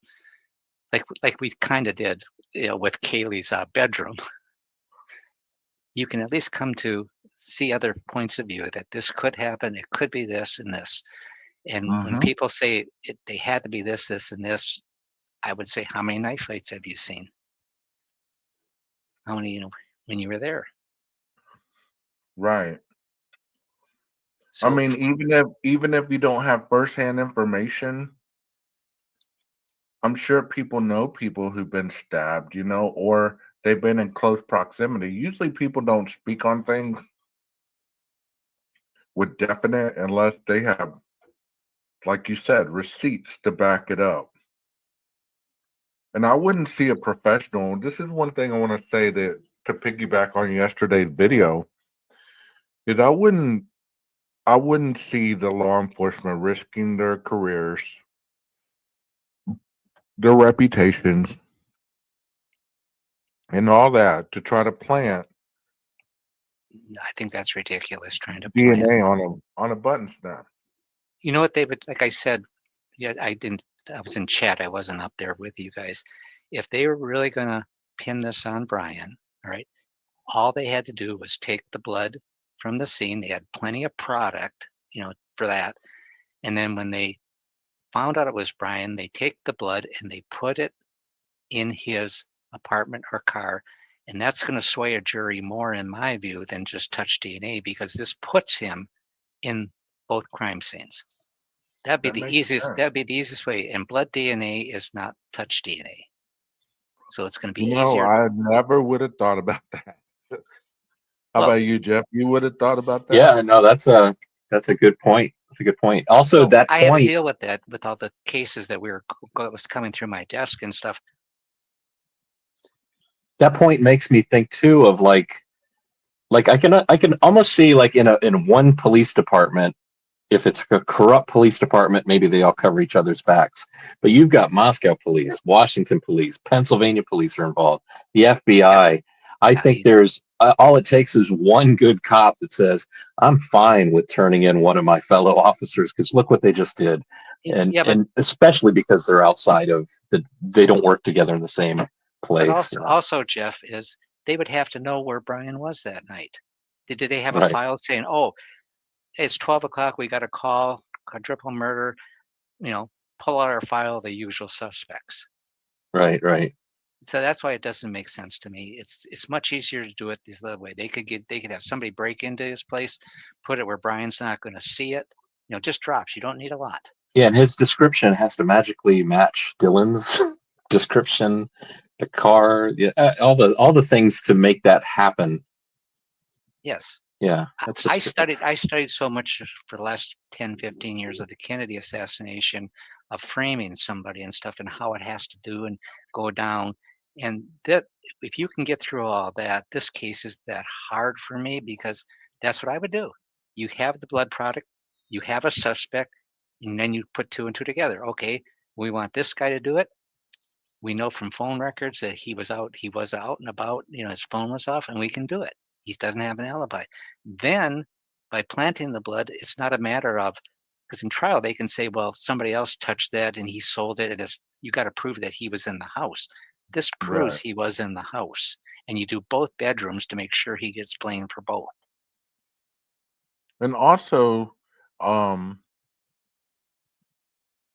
like we kind of did, you know, with Kaylee's bedroom, you can at least come to see other points of view that this could happen. It could be this and this. And when Mm-hmm. people say they had to be this, this, and this, I would say, how many knife fights have you seen? How many, you know, when you were there? Right. So I mean, even if you don't have firsthand information, I'm sure people know people who've been stabbed, you know, or they've been in close proximity. Usually people don't speak on things with definite unless they have, like you said, receipts to back it up. And I wouldn't see a professional. This is one thing I want to say, that to piggyback on yesterday's video, is I wouldn't see the law enforcement risking their careers, their reputations, and all that to try to plant I think that's ridiculous, trying to plant. DNA on a button snap. You know what they would, like I said, yeah, I was in chat. I wasn't up there with you guys. If they were really going to pin this on Brian, all right, all they had to do was take the blood from the scene. They had plenty of product, you know, for that. And then when they found out it was Brian, they take the blood and they put it in his apartment or car. And that's going to sway a jury more, in my view, than just touch DNA, because this puts him in both crime scenes. That'd be That the makes easiest. sense. That'd be the easiest way. And blood DNA is not touch DNA, so it's going to be You know, easier. I never would have thought about that. How Well, about you, Jeff? You would have thought about that? Yeah, no, that's a good point. That's a good point. Also, so that I had to point deal with that, with all the cases that was coming through my desk and stuff. makes me think too of like I can almost see like in one police department, if it's a corrupt police department, maybe they all cover each other's backs. But you've got Moscow police, Washington police, Pennsylvania police are involved, the FBI. I think there's all it takes is one good cop that says, I'm fine with turning in one of my fellow officers because look what they just did. And Yeah, but especially because they're outside of they don't work together in the same place. also, Jeff, is they would have to know where Brian was that night. Did they have a Right. file saying, "Oh, it's 12 o'clock. We got a call, quadruple murder. You know, pull out our file of the usual suspects." Right. So that's why it doesn't make sense to me. It's much easier to do it this other way. They could have somebody break into his place, put it where Brian's not going to see it. You know, just drops. You don't need a lot. Yeah, and his description has to magically match Dylan's description, the car, all the things to make that happen. Yes. Yeah, that's just I studied so much for the last 10, 15 years of the Kennedy assassination, of framing somebody and stuff, and how it has to do and go down. And that, if you can get through all that, this case is that hard for me, because that's what I would do. You have the blood product, you have a suspect, and then you put two and two together. Okay, we want this guy to do it. We know from phone records that he was out and about, you know, his phone was off, and we can do it. He doesn't have an alibi. Then by planting the blood, it's not a matter of, because in trial they can say, well, somebody else touched that and he sold it. You got to prove that he was in the house. This proves Right. he was in the house, and you do both bedrooms to make sure he gets blamed for both. And also,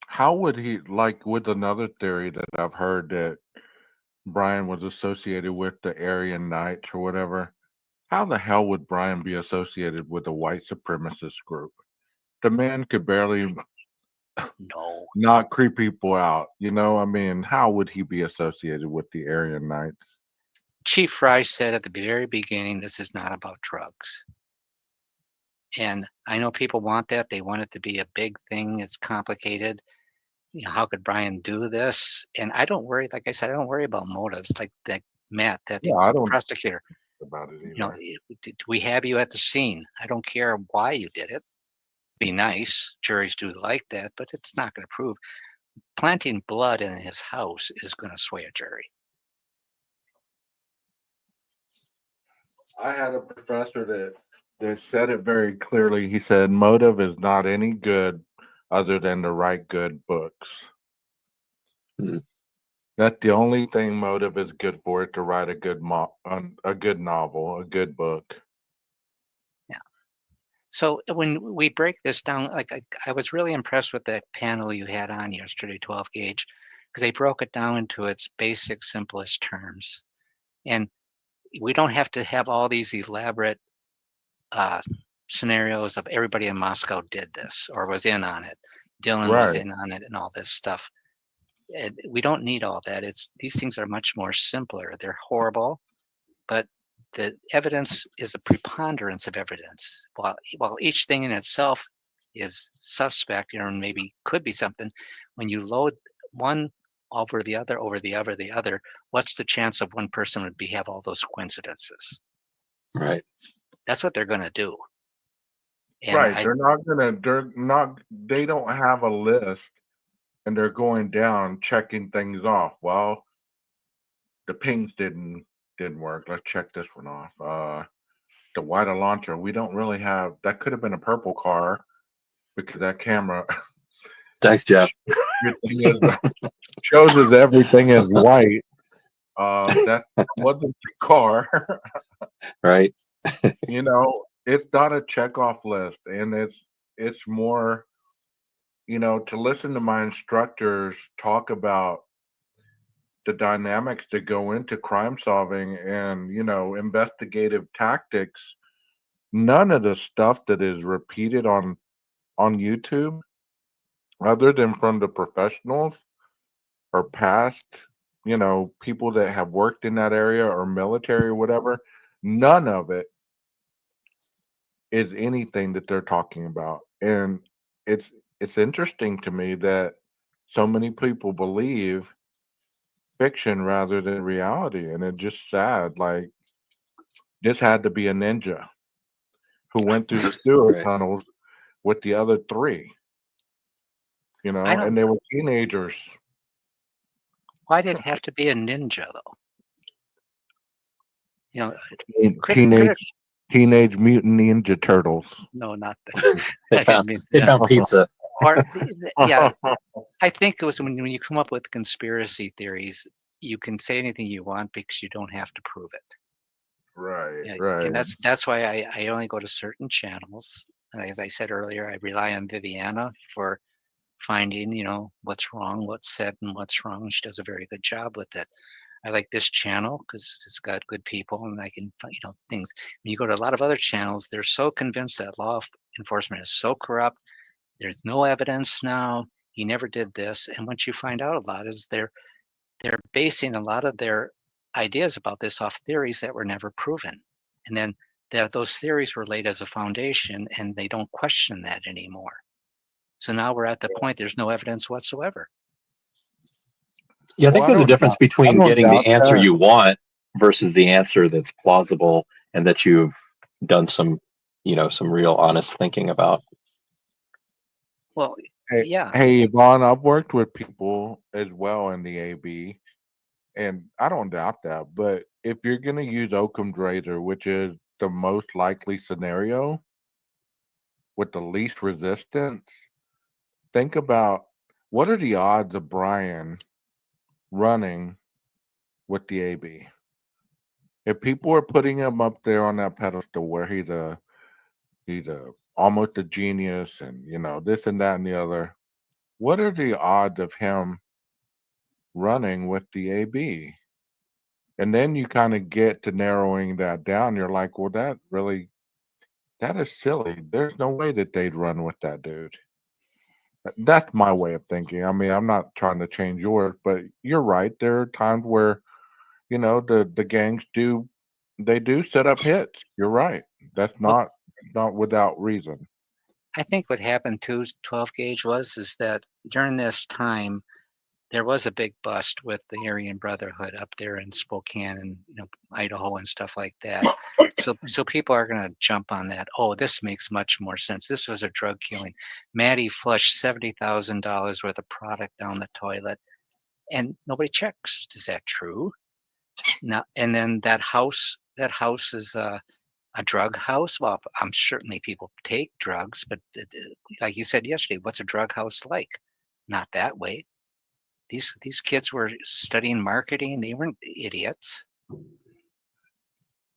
how would he, like with another theory that I've heard, that Brian was associated with the Aryan Knights or whatever? How the hell would Brian be associated with a white supremacist group? The man could barely No. not creep people out. You know, I mean, how would he be associated with the Aryan Knights? Chief Fry said at the very beginning, this is not about drugs. And I know people want that. They want it to be a big thing. It's complicated. You know, how could Brian do this? And I don't worry, like I said, I don't worry about motives like Matt, that Yeah, I the don't prosecutor, about it you know, either. did we have you at the scene? I don't care why you did it. Be nice. Juries do like that, but it's not going to prove. Planting blood in his house is going to sway a jury. I had a professor that said it very clearly. He said motive is not any good other than to write good books. Hmm. That's the only thing motive is good for, it to write a good novel, a good book. So when we break this down, like I was really impressed with that panel you had on yesterday, 12 gauge, because they broke it down into its basic, simplest terms. And we don't have to have all these elaborate scenarios of everybody in Moscow did this or was in on it. Dylan was Right. in on it and all this stuff. We don't need all that. These things are much more simpler. They're horrible, but the evidence is a preponderance of evidence. While each thing in itself is suspect, you know, and maybe could be something, when you load one over the other, what's the chance of one person would have all those coincidences? Right. That's what they're going to do. And Right. They don't have a list and they're going down checking things off. Well, the pings didn't work. Let's check this one off. The white launcher, we don't really have, that could have been a purple car because that camera Thanks, Jeff. shows us everything is white. That wasn't the car. Right. You know, it's not a checkoff list, and it's more, you know, to listen to my instructors talk about the dynamics that go into crime solving and, you know, investigative tactics. None of the stuff that is repeated on YouTube, other than from the professionals or past, you know, people that have worked in that area or military or whatever, none of it is anything that they're talking about. And it's interesting to me that so many people believe fiction rather than reality, and it's just sad. Like, this had to be a ninja who went through the sewer Right. tunnels with the other three, you know, and they were teenagers. why did it have to be a ninja, though? You know, Teenage Mutant Ninja Turtles. no, not that. They found pizza. Or yeah, I think it was when you come up with conspiracy theories, you can say anything you want because you don't have to prove it. Right, Yeah, right. and that's why I only go to certain channels. And as I said earlier, I rely on Viviana for finding, you know, what's wrong, what's said, and what's wrong. She does a very good job with it. I like this channel because it's got good people and I can find, you know, things. When you go to a lot of other channels, they're so convinced that law enforcement is so corrupt. There's no evidence now. He never did this. And what you find out a lot is they're basing a lot of their ideas about this off theories that were never proven. And then those theories were laid as a foundation and they don't question that anymore. So now we're at the point there's no evidence whatsoever. Yeah, I think there's a difference between getting the answer you want versus the answer that's plausible and that you've done some, you know, some real honest thinking about. Well, yeah. Hey, Yvonne, I've worked with people as well in the AB, and I don't doubt that. But if you're going to use Occam's razor, which is the most likely scenario with the least resistance, think about what are the odds of Brian running with the AB? If people are putting him up there on that pedestal where he's almost a genius and, you know, this and that and the other, what are the odds of him running with the AB? And then you kind of get to narrowing that down. You're like, well, that is silly. There's no way that they'd run with that dude. That's my way of thinking. I mean, I'm not trying to change yours, but you're right. There are times where, you know, the gangs do set up hits. You're right. That's not not without reason. I think what happened to 12 gauge is that during this time, there was a big bust with the Aryan Brotherhood up there in Spokane and Idaho and stuff like that. So people are going to jump on that. Oh, this makes much more sense. This was a drug killing. Maddie flushed $70,000 worth of product down the toilet, and nobody checks. Is that true? Now, and then that house is a drug house. Well, I'm certainly people take drugs, but like you said yesterday, what's a drug house like? Not that way. These kids were studying marketing. They weren't idiots.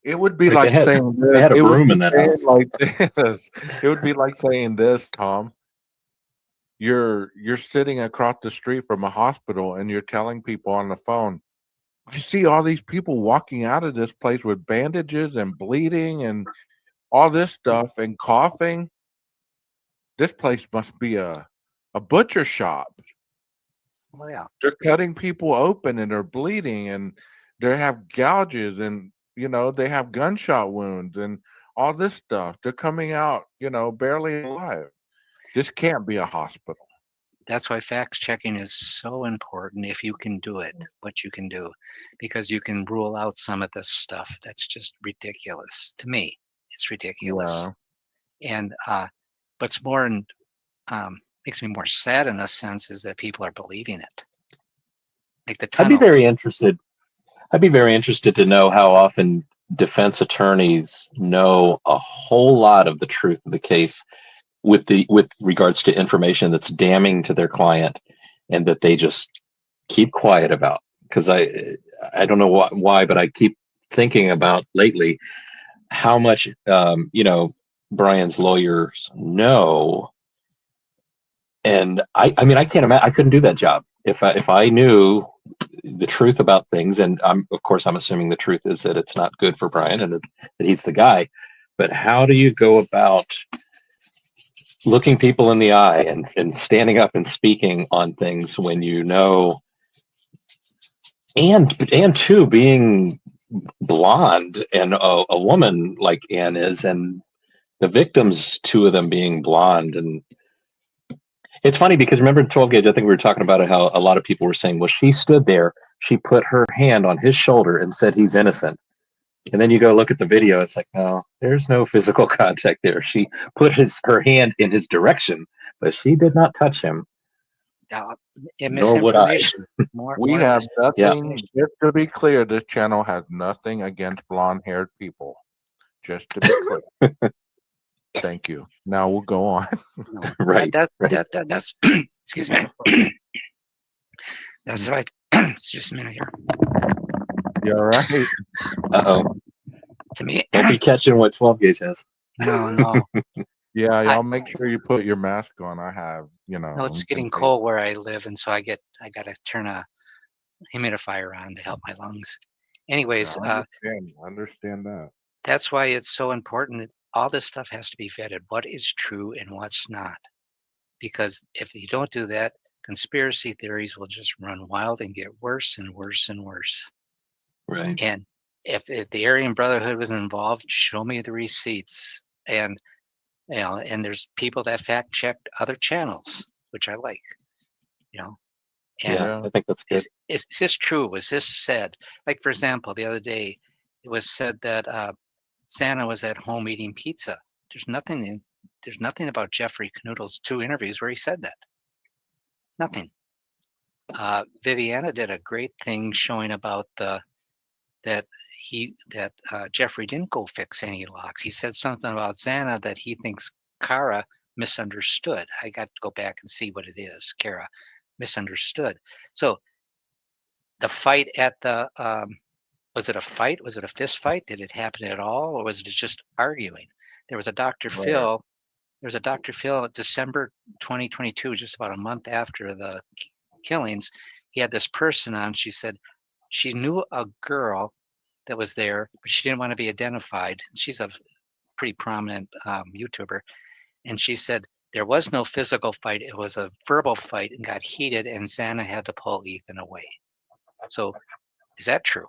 It would be Like like saying this. they had a It would broom be in that saying house. like this. It would be like saying this, Tom. You're sitting across the street from a hospital and you're telling people on the phone, you see all these people walking out of this place with bandages and bleeding and all this stuff and coughing. This place must be a butcher shop. Well, yeah. They're cutting people open and they're bleeding and they have gouges and they have gunshot wounds and all this stuff. They're coming out, barely alive. This can't be a hospital. That's why fact checking is so important if you can do it, what you can do, because you can rule out some of this stuff that's just ridiculous. To me, it's ridiculous. Yeah. And what's more makes me more sad in a sense is that people are believing it. Like the I'd be tunnels. very interested to know how often defense attorneys know a whole lot of the truth of the case with regards to information that's damning to their client and that they just keep quiet about. Because I don't know why, but I keep thinking about lately how much Brian's lawyers know. And I mean, I can't imagine. I couldn't do that job if I knew the truth about things. And of course, I'm assuming the truth is that it's not good for Brian and that he's the guy. But how do you go about looking people in the eye and standing up and speaking on things when you know, and two, being blonde and a woman like Anne is, and the victims, two of them being blonde. And it's funny because remember in 12 gauge, I think we were talking about it, how a lot of people were saying, well, she stood there, she put her hand on his shoulder and said he's innocent. And then you go look at the video, it's like, no, there's no physical contact there. She put her hand in his direction, but she did not touch him. Nor would I. We have nothing, just to be clear, this channel has nothing against blonde-haired people. Just to be clear. Thank you. Now we'll go on. Right. That's excuse me. That's right. It's just a minute here. You all right? Uh-oh. To me, don't be catching what 12 gauge has. No. Yeah, y'all make sure you put your mask on. I have, No, it's getting cold where I live, and so I gotta turn a humidifier on to help my lungs. Anyways, I understand that. That's why it's so important. All this stuff has to be vetted. What is true and what's not? Because if you don't do that, conspiracy theories will just run wild and get worse and worse and worse. Right. And if the Aryan Brotherhood was involved, show me the receipts. And and there's people that fact checked other channels, which I like. And yeah, I think that's good. Is this true? Was this said? Like, for example, the other day, it was said that Santa was at home eating pizza. There's nothing about Jeffrey Knoodle's 2 interviews where he said that. Nothing. Viviana did a great thing showing about that Jeffrey didn't go fix any locks. He said something about Xana that he thinks Kara misunderstood. I got to go back and see what it is. Kara misunderstood. So the fight at the was it a fight? Was it a fist fight? Did it happen at all, or was it just arguing? There was a Dr. Phil. There was a Dr. Phil at December 2022, just about a month after the killings. He had this person on. She said she knew a girl that was there, but she didn't want to be identified. She's a pretty prominent YouTuber. And she said there was no physical fight. It was a verbal fight and got heated, and Xana had to pull Ethan away. So is that true?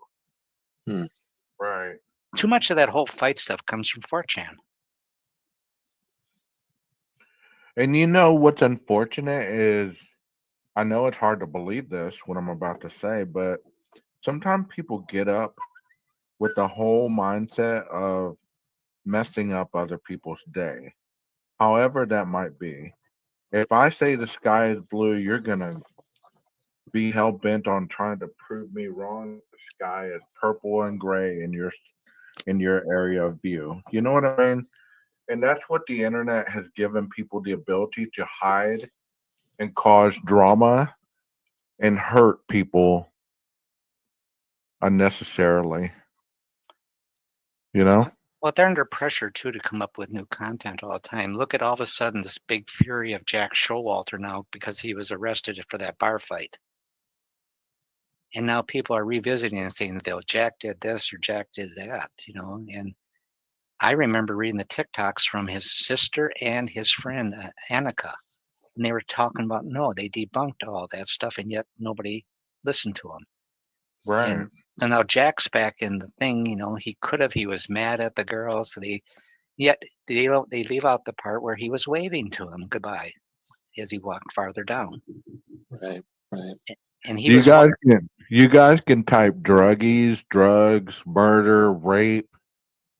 Right. Too much of that whole fight stuff comes from 4chan. And you know what's unfortunate is, I know it's hard to believe this, what I'm about to say, but sometimes people get up with the whole mindset of messing up other people's day, however that might be. If I say the sky is blue, you're gonna be hell bent on trying to prove me wrong. The sky is purple and gray in your area of view. You know what I mean? And that's what the internet has given people the ability to hide and cause drama and hurt people unnecessarily. You know? Well, they're under pressure too to come up with new content all the time. Look at all of a sudden this big fury of Jack Showalter now because he was arrested for that bar fight. And now people are revisiting and saying that Jack did this or Jack did that, you know. And I remember reading the TikToks from his sister and his friend Annika, and they were talking about no, they debunked all that stuff, and yet nobody listened to him. Right. And so now Jack's back in the thing, you know. He was mad at the girls. Yet they leave out the part where he was waving to him goodbye as he walked farther down. Right. And he You was guys can type druggies, drugs, murder, rape,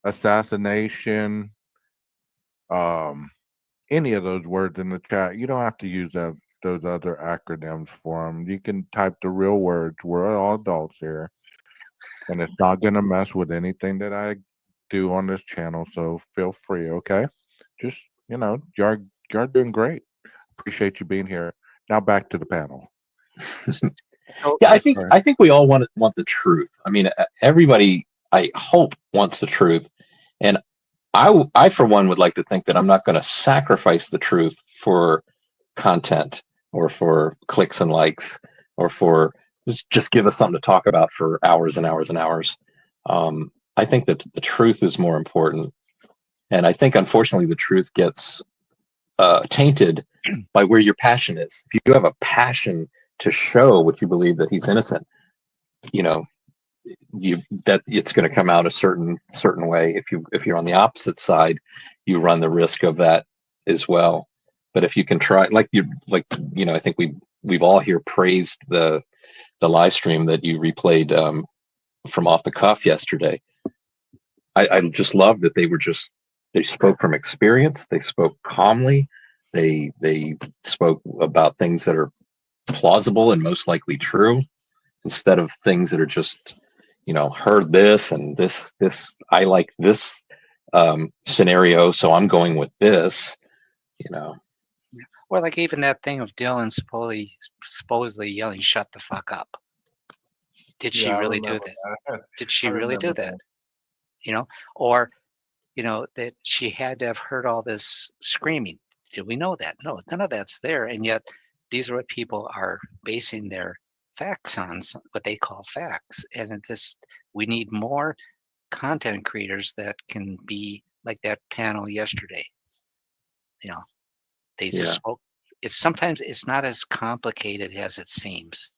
assassination, any of those words in the chat. You don't have to use those other acronyms for them. You can type the real words. We're all adults here, and it's not gonna mess with anything that I do on this channel. So feel free, okay? Just you're doing great. Appreciate you being here. Now back to the panel. Yeah, Yes, I think we all want the truth. I mean, everybody, I hope, wants the truth, and I for one would like to think that I'm not going to sacrifice the truth for content or for clicks and likes or for just give us something to talk about for hours and hours and hours. I think that the truth is more important, and I think unfortunately the truth gets tainted by where your passion is. If you have a passion to show what you believe that he's innocent, you know, that it's going to come out a certain way. If you're on the opposite side, you run the risk of that as well. But if you can try, I think we've all here praised the live stream that you replayed from Off the Cuff yesterday. I just love that they spoke from experience. They spoke calmly. They spoke about things that are plausible and most likely true, instead of things that are just, heard this and this I like this scenario, so I'm going with this. Or like even that thing of Dylan supposedly yelling, "Shut the fuck up." Did she really do that? Did she really do that? Or that she had to have heard all this screaming. Do we know that? No, none of that's there. And yet these are what people are basing their facts on, what they call facts. And we need more content creators that can be like that panel yesterday. They just spoke. Sometimes it's not as complicated as it seems.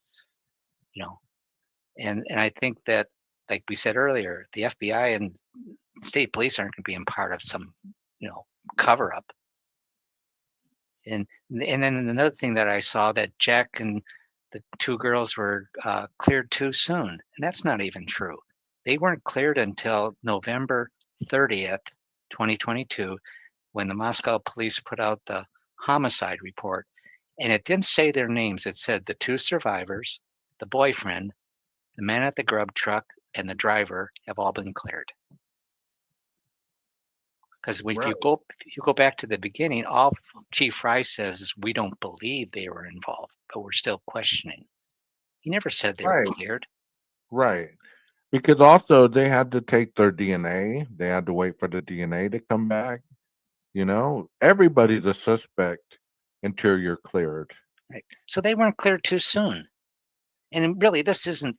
And I think that, like we said earlier, the FBI and state police aren't going to be in part of some, cover up. And then another thing that I saw, that Jack and the two girls were cleared too soon, and that's not even true. They weren't cleared until November 30th, 2022, when the Moscow police put out the homicide report, and it didn't say their names. It said the two survivors, the boyfriend, the man at the grub truck, and the driver have all been cleared. Because if you go back to the beginning, all Chief Fry says is we don't believe they were involved, but we're still questioning. He never said they were cleared. Right. Because also they had to take their DNA. They had to wait for the DNA to come back. Everybody's a suspect until you're cleared. Right. So they weren't cleared too soon. And really, this is an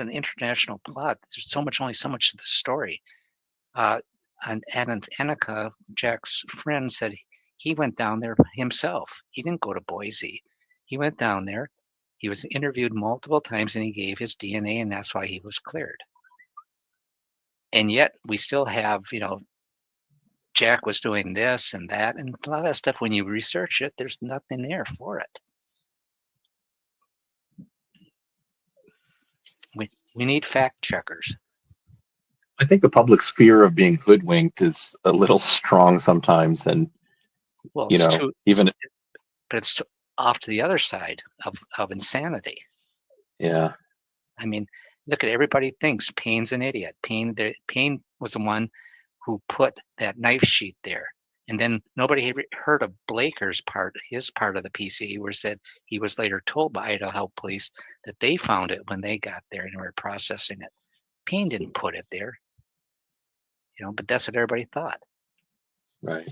international plot. There's only so much to the story. And Annika, Jack's friend, said he went down there himself. He didn't go to Boise. He went down there. He was interviewed multiple times, and he gave his DNA, and that's why he was cleared. And yet we still have, Jack was doing this and that, and a lot of that stuff, when you research it, there's nothing there for it. We need fact checkers. I think the public's fear of being hoodwinked is a little strong sometimes, and Well, you it's know, even but it's off to the other side of insanity. yeah, I mean, look at everybody thinks Payne's an idiot. Payne was the one who put that knife sheet there. And then nobody had heard of Blaker's part, his part of the PC, where said he was later told by Idaho police that they found it when they got there and were processing it. Payne didn't put it there, but that's what everybody thought. right.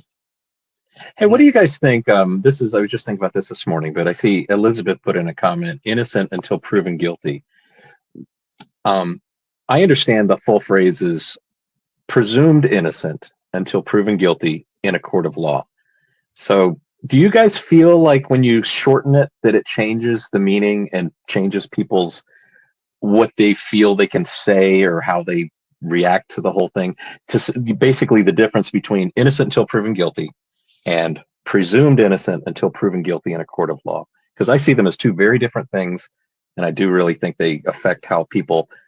Hey, what do you guys think? I was just thinking about this morning, but I see Elizabeth put in a comment: innocent until proven guilty. I understand the full phrase is presumed innocent until proven guilty in a court of law. So do you guys feel like when you shorten it that it changes the meaning and changes people's what they feel they can say or how they react to the whole thing, to basically the difference between innocent until proven guilty and presumed innocent until proven guilty in a court of law? Because I see them as two very different things, and I do really think they affect how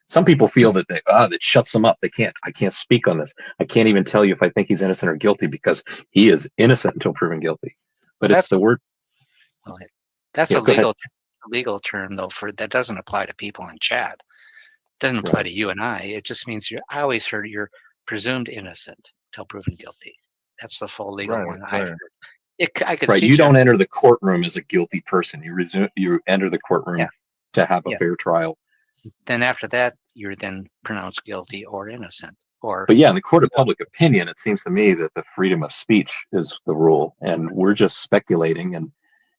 some people feel that that shuts them up. I can't speak on this. I can't even tell you if I think he's innocent or guilty because he is innocent until proven guilty. But it's the word. That's a legal term, though, that doesn't apply to people in chat. It doesn't apply to you and I. It just means I always heard you're presumed innocent until proven guilty. That's the full legal one I've heard. I could see you don't enter the courtroom as a guilty person. You enter the courtroom to have a fair trial. Then after that, you're then pronounced guilty or innocent. But in the court of public opinion, it seems to me that the freedom of speech is the rule, and we're just speculating. And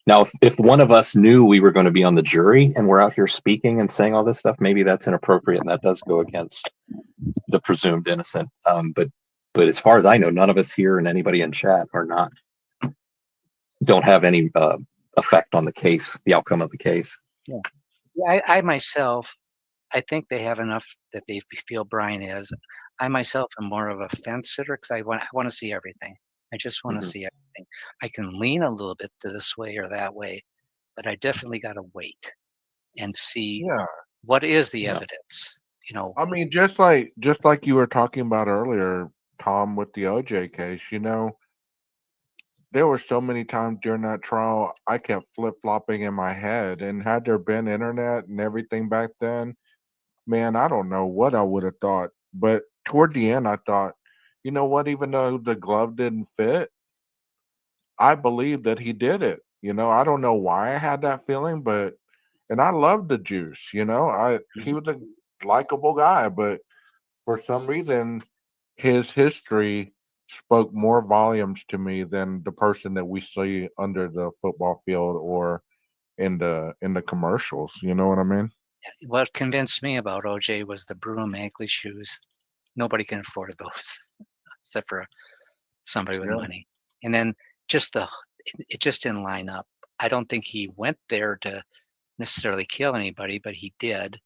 now, if one of us knew we were going to be on the jury and we're out here speaking and saying all this stuff, maybe that's inappropriate, and that does go against the presumed innocent. But as far as I know, none of us here and anybody in chat don't have any effect on the outcome of the case. I myself, I think they have enough that they feel Brian is. I myself am more of a fence sitter because I want to see everything. I just want to see everything. I can lean a little bit to this way or that way, but I definitely got to wait and see what is the evidence. I mean, just like you were talking about earlier, Tom, with the OJ case, there were so many times during that trial I kept flip-flopping in my head. And had there been internet and everything back then, man, I don't know what I would have thought. But toward the end, I thought, you know what, even though the glove didn't fit, I believe that he did it. I don't know why I had that feeling, and I loved the Juice, he was a likable guy, but for some reason, his history spoke more volumes to me than the person that we see under the football field or in the commercials. You know what I mean? What convinced me about OJ was the broom ankle shoes. Nobody can afford those except for somebody with money. And then it just didn't line up. I don't think he went there to necessarily kill anybody, but he did.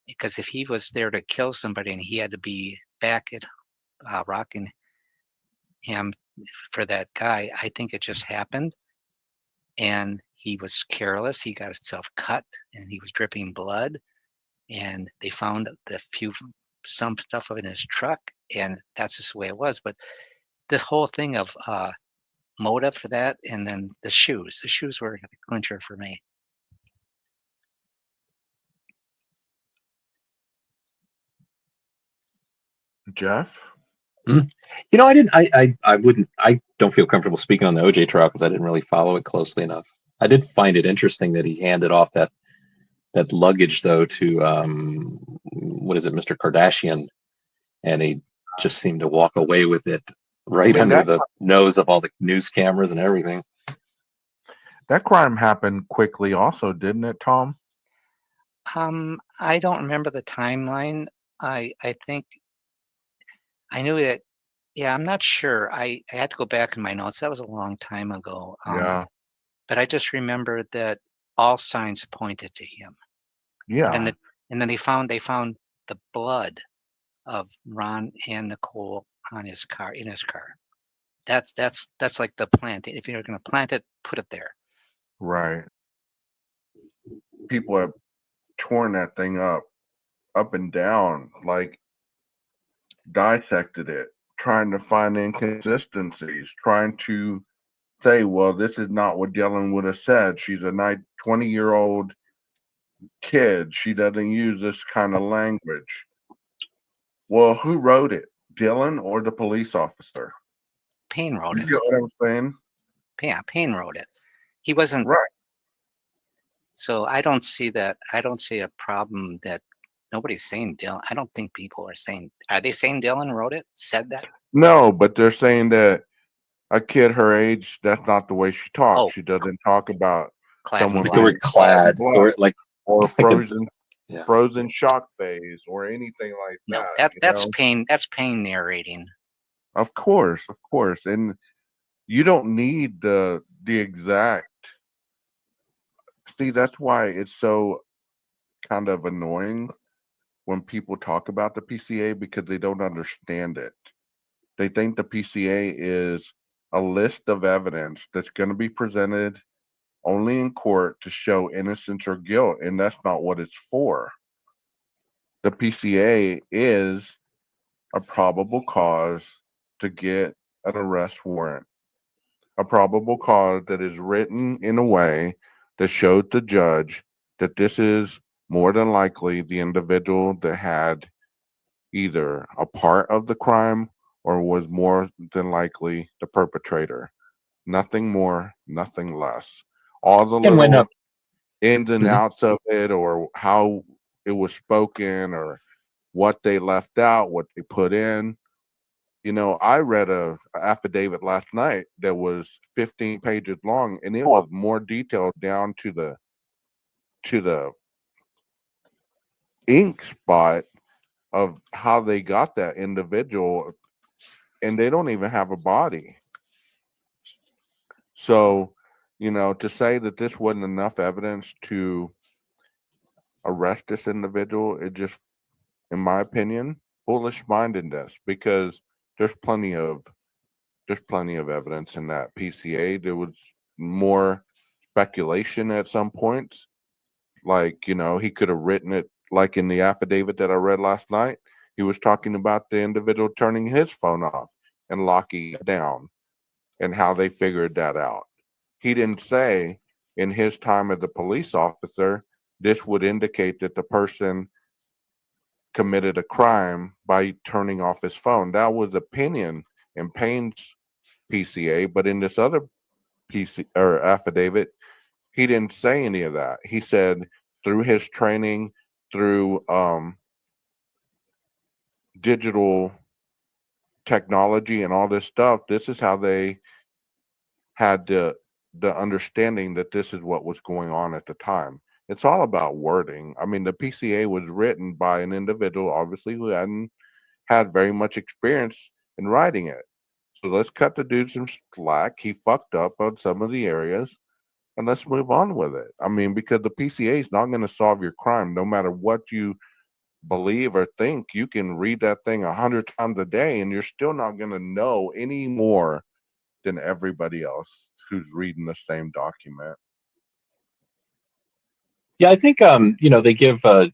Because if he was there to kill somebody and he had to be back at Rockingham for that guy, I think it just happened. And he was careless. He got himself cut and he was dripping blood. And they found some stuff in his truck, and that's just the way it was. But the whole thing of motive for that, and then the shoes were the clincher for me. Jeff? I don't feel comfortable speaking on the OJ trial because I didn't really follow it closely enough. I did find it interesting that he handed off that luggage though to Mr. Kardashian, and he just seemed to walk away with it under the nose of all the news cameras and everything. That crime happened quickly also, didn't it, Tom? I don't remember the timeline. I think I knew that. Yeah, I'm not sure. I had to go back in my notes. That was a long time ago. But I just remember that all signs pointed to him. Yeah. And then they found the blood of Ron and Nicole in his car. That's like the plant. If you're going to plant it, put it there. Right. People have torn that thing up and down, like dissected it, trying to find inconsistencies, trying to say, well, this is not what Dylan would have said. She's a 20-year-old kid. She doesn't use this kind of language. Well, who wrote it? Dylan or the police officer? Payne wrote You it. get what I'm saying? Yeah, Payne wrote it. He wasn't. Right. So I don't see that. I don't see a problem that nobody's saying Dylan. I don't think people are saying. Are they saying Dylan wrote it? Said that? No, but they're saying that a kid her age, that's not the way she talks. Oh. She doesn't talk about Clad in someone Like black. the being word clad, black or like or like a- frozen yeah. frozen shock phase or anything like No, that. that's Payne. That's Payne narrating. Of course, and you don't need the exact. See, that's why it's so kind of annoying when people talk about the PCA because they don't understand it. They think the PCA is a list of evidence that's going to be presented only in court to show innocence or guilt, and that's not what it's for. The PCA is a probable cause to get an arrest warrant, a probable cause that is written in a way that shows the judge that this is more than likely the individual that had either a part of the crime or was more than likely the perpetrator. Nothing more, nothing less. All the And when little ins and Mhm. outs of it, or how it was spoken, or what they left out, what they put in. You know, I read a affidavit last night that was 15 pages long, and it was more detailed down to the ink spot of how they got that individual, and they don't even have a body. So, you know, to say that this wasn't enough evidence to arrest this individual, it just, in my opinion, foolish mindedness because there's plenty of evidence in that PCA. There was more speculation at some points. Like, you know, he could have written it like in the affidavit that I read last night. He was talking about the individual turning his phone off and locking it down and how they figured that out. He didn't say in his time as a police officer, this would indicate that the person committed a crime by turning off his phone. That was opinion in Payne's PCA, but in this other PC or affidavit, he didn't say any of that. He said through his training, through digital technology and all this stuff, this is how they had the understanding that this is what was going on at the time. It's all about wording. I mean, the PCA was written by an individual, obviously, who hadn't had very much experience in writing it. So let's cut the dude some slack. He fucked up on some of the areas, and let's move on with it. I mean, because the PCA is not going to solve your crime, no matter what you believe or think. You can read that thing 100 times a day, and you're still not going to know any more than everybody else who's reading the same document. Yeah, I think you know, they give it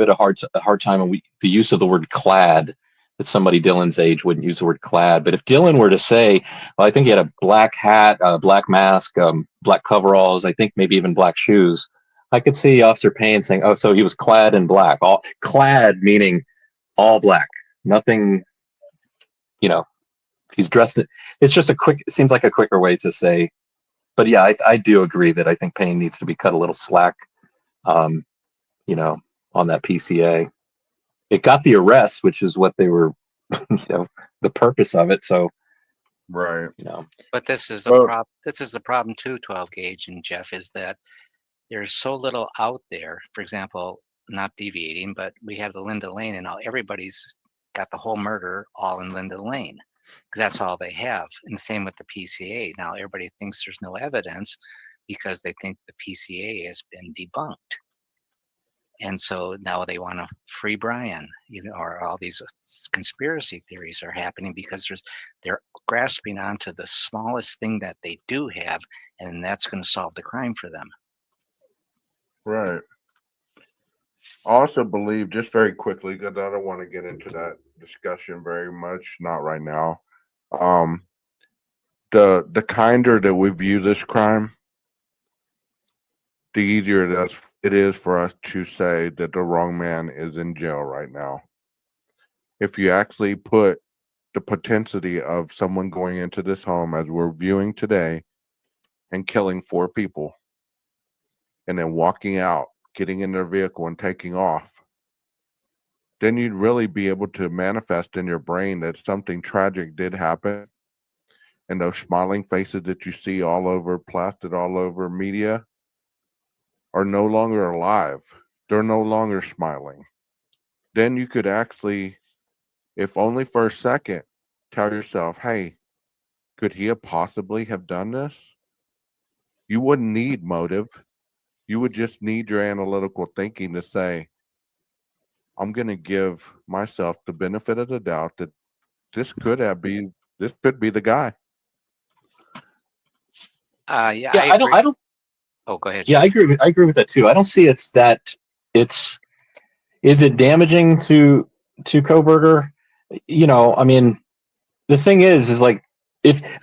a hard time. And the use of the word clad, that somebody Dylan's age wouldn't use the word clad. But if Dylan were to say, well, I think he had a black hat, a black mask, black coveralls, I think maybe even black shoes, I could see Officer Payne saying, oh, so he was clad in black. All clad meaning all black, nothing. You know, he's dressed. It's just it seems like a quicker way to say. But yeah, I do agree that I think Payne needs to be cut a little slack. You know, on that PCA. It got the arrest, which is what they were, you know, the purpose of it. So, Right. you know, But this is the Well, problem. This is the problem too, 12 gauge and Jeff, is that there's so little out there. For example, not deviating, but we have the Linda Lane, and now everybody's got the whole murder all in Linda Lane. That's all they have. And the same with the PCA. Now everybody thinks there's no evidence because they think the PCA has been debunked. And so now they want to free Brian, or all these conspiracy theories are happening because they're grasping onto the smallest thing that they do have, and that's going to solve the crime for them. Right. I also believe, just very quickly, because I don't want to get into that discussion very much, not right now. The kinder that we view this crime, the easier it is for us to say that the wrong man is in jail right now. If you actually put the potentiality of someone going into this home as we're viewing today and killing 4 people and then walking out, getting in their vehicle and taking off, then you'd really be able to manifest in your brain that something tragic did happen. And those smiling faces that you see all over, plastered all over media, are no longer alive. They're no longer smiling. Then you could actually, if only for a second, tell yourself, hey, could he have possibly have done this? You wouldn't need motive. You would just need your analytical thinking to say, I'm going to give myself the benefit of the doubt that this could be the guy. Yeah, Yeah, I agree. I don't. Oh, go ahead. Yeah, I agree with that too. I don't see is it damaging to Koberger? I mean, the thing is like,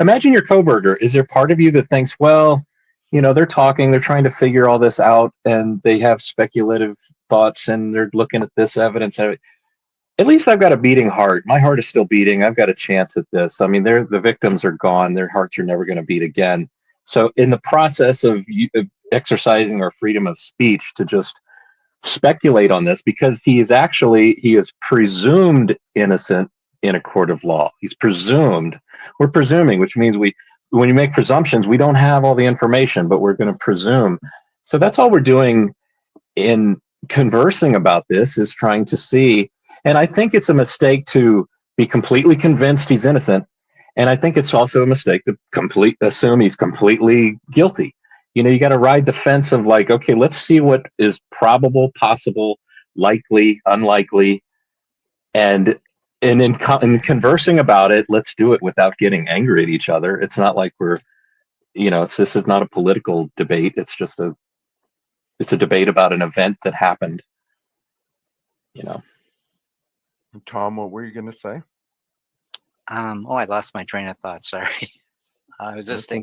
imagine your Koberger. Is there part of you that thinks, well, they're talking, they're trying to figure all this out, and they have speculative thoughts, and they're looking at this evidence. At least I've got a beating heart. My heart is still beating. I've got a chance at this. I mean, the victims are gone. Their hearts are never going to beat again. So in the process of exercising our freedom of speech to just speculate on this, because he is presumed innocent in a court of law. He's presumed. We're presuming, which means when you make presumptions, we don't have all the information, but we're going to presume. So that's all we're doing in conversing about this, is trying to see. And I think it's a mistake to be completely convinced he's innocent. And I think it's also a mistake to assume he's completely guilty. You got to ride the fence of like, okay, let's see what is probable, possible, likely, unlikely. And in conversing about it, let's do it without getting angry at each other. It's not like this is not a political debate. It's just it's a debate about an event that happened. Tom, what were you going to say? I lost my train of thought. Sorry. I was just Okay.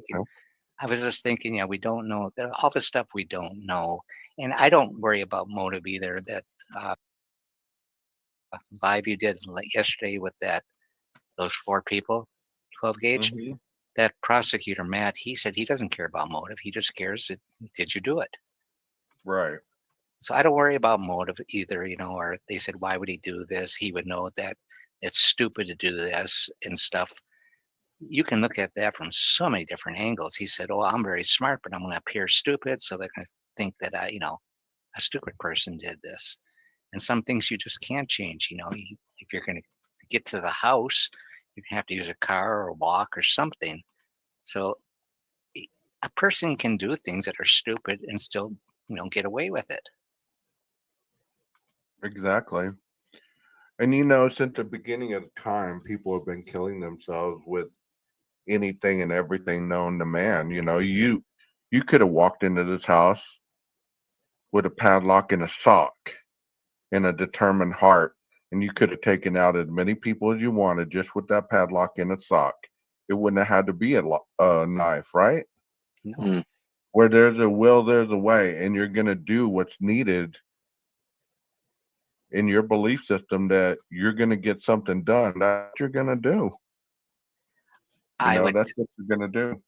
thinking, we don't know all the stuff we don't know. And I don't worry about motive either. That live you did yesterday with those 4 people, 12 gauge, Mhm. that prosecutor, Matt, he said he doesn't care about motive. He just cares did you do it? Right. So I don't worry about motive either, or they said, why would he do this? He would know that it's stupid to do this and stuff. You can look at that from so many different angles. He said, oh, I'm very smart, but I'm going to appear stupid. So they're going to think that, a stupid person did this. And some things you just can't change. If you're going to get to the house, you have to use a car or walk or something. So a person can do things that are stupid and still, get away with it. Exactly. And since the beginning of time, people have been killing themselves with anything and everything known to man. You could have walked into this house with a padlock and a sock and a determined heart, and you could have taken out as many people as you wanted just with that padlock and a sock. It wouldn't have had to be a knife, right? No. Where there's a will, there's a way, and you're going to do what's needed in your belief system that you're going to get something done. That's what you're going to do. That's what you're going to do.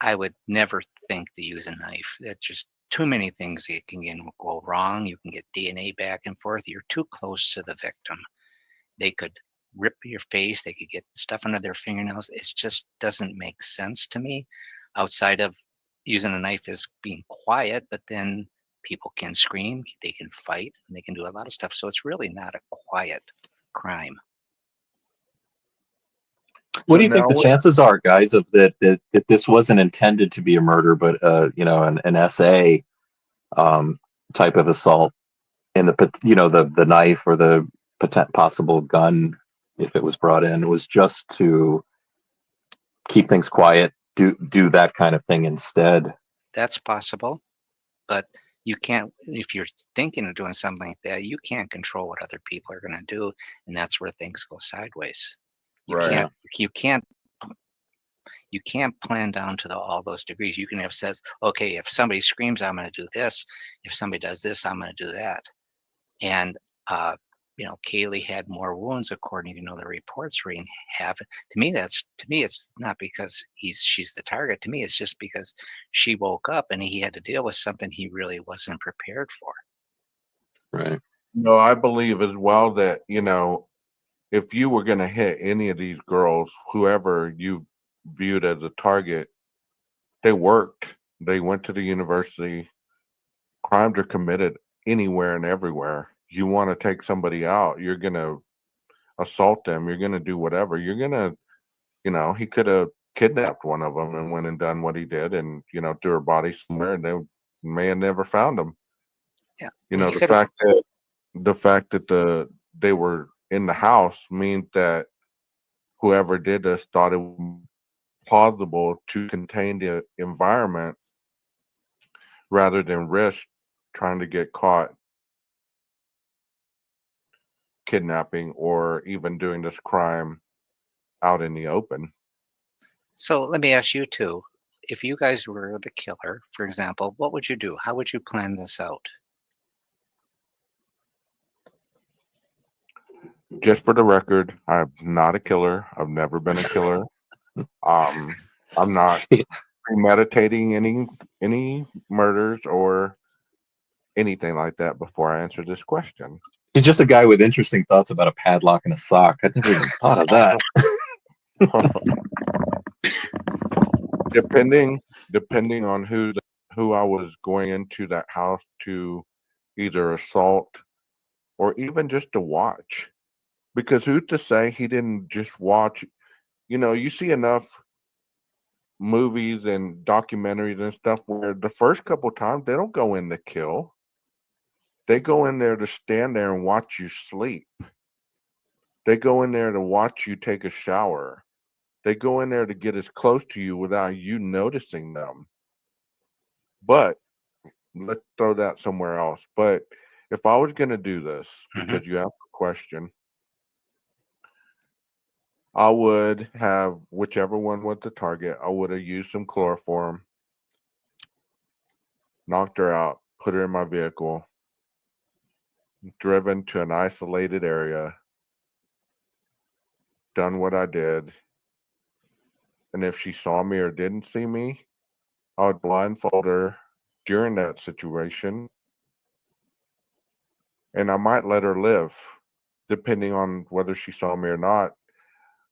I would never think to use a knife. That's just too many things that can go wrong. You can get DNA back and forth. You're too close to the victim. They could rip your face. They could get stuff under their fingernails. It just doesn't make sense to me, outside of using a knife as being quiet, but then people can scream, they can fight, and they can do a lot of stuff. So it's really not a quiet crime. What do you think the chances are, guys, of that this wasn't intended to be a murder, but an SA type of assault? and the knife or the possible gun, if it was brought in, was just to keep things quiet, do that kind of thing instead. That's possible, but you can't, if you're thinking of doing something like that, you can't control what other people are going to do, and that's where things go sideways. You Right. can't, you can't plan down to all those degrees. You can have says, okay, if somebody screams, I'm going to do this. If somebody does this, I'm going to do that. And Kaylee had more wounds according to the reports we have. To me, it's not because she's the target. To me, it's just because she woke up and he had to deal with something he really wasn't prepared for. Right. No, I believe as well that, if you were going to hit any of these girls, whoever you viewed as a target, they worked, they went to the university, crimes are committed anywhere and everywhere. You want to take somebody out, you're going to assault them, you're going to do whatever. You're going to, he could have kidnapped one of them and went and done what he did and, threw her body somewhere and they may have never found him. Yeah. The fact that they were in the house means that whoever did this thought it was plausible to contain the environment rather than risk trying to get caught kidnapping or even doing this crime out in the open. So let me ask you too, if you guys were the killer, for example, what would you do? How would you plan this out? Just for the record, I'm not a killer. I've never been a killer. I'm not premeditating any murders or anything like that before I answer this question. He's just a guy with interesting thoughts about a padlock and a sock. I never even thought of that. Depending on who I was going into that house to either assault or even just to watch. Because who's to say he didn't just watch? You see enough movies and documentaries and stuff where the first couple times they don't go in to kill. They go in there to stand there and watch you sleep. They go in there to watch you take a shower. They go in there to get as close to you without you noticing them. But let's throw that somewhere else. But if I was going to do this, because you asked a question, I would have whichever one was the target. I would have used some chloroform, knocked her out, put her in my vehicle, driven to an isolated area, done what I did. And if she saw me or didn't see me, I would blindfold her during that situation. And I might let her live, depending on whether she saw me or not.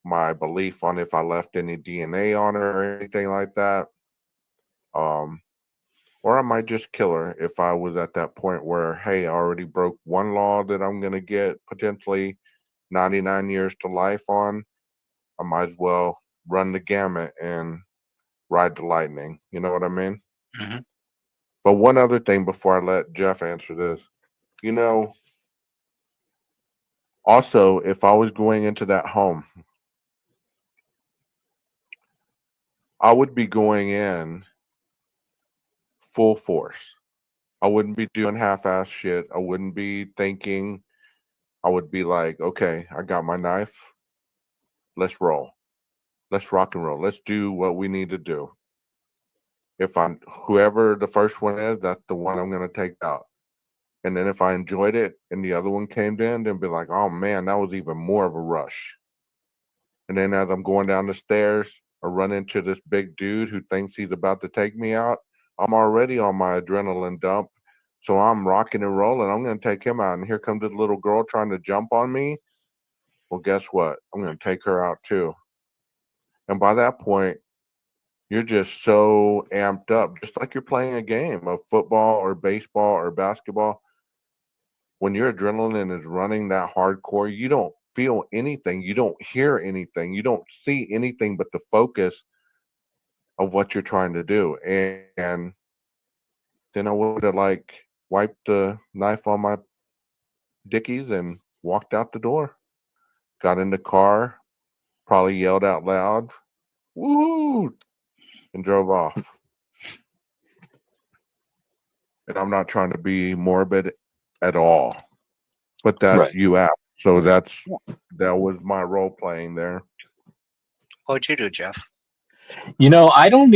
My belief on if I left any DNA on her or anything like that. Or I might just kill her if I was at that point where, hey, I already broke one law that I'm going to get potentially 99 years to life on. I might as well run the gamut and ride the lightning. You know what I mean? Mm-hmm. But one other thing before I let Jeff answer this, also, if I was going into that home, I would be going in full force. I wouldn't be doing half-ass shit. I wouldn't be thinking. I would be like, okay, I got my knife. Let's roll. Let's rock and roll. Let's do what we need to do. Whoever the first one is, that's the one I'm going to take out. And then if I enjoyed it and the other one came in, then be like, oh man, that was even more of a rush. And then as I'm going down the stairs, I run into this big dude who thinks he's about to take me out. I'm already on my adrenaline dump. So I'm rocking and rolling. I'm going to take him out. And here comes this little girl trying to jump on me. Well, guess what? I'm going to take her out too. And by that point, you're just so amped up, just like you're playing a game of football or baseball or basketball. When your adrenaline is running that hardcore, you don't feel anything. You don't hear anything. You don't see anything but the focus of what you're trying to do. And then I would have wiped the knife on my Dickies and walked out the door. Got in the car, probably yelled out loud, "Woo!" and drove off. And I'm not trying to be morbid at all, but that Right. you asked, so that was my role playing there. What'd you do, Jeff? I don't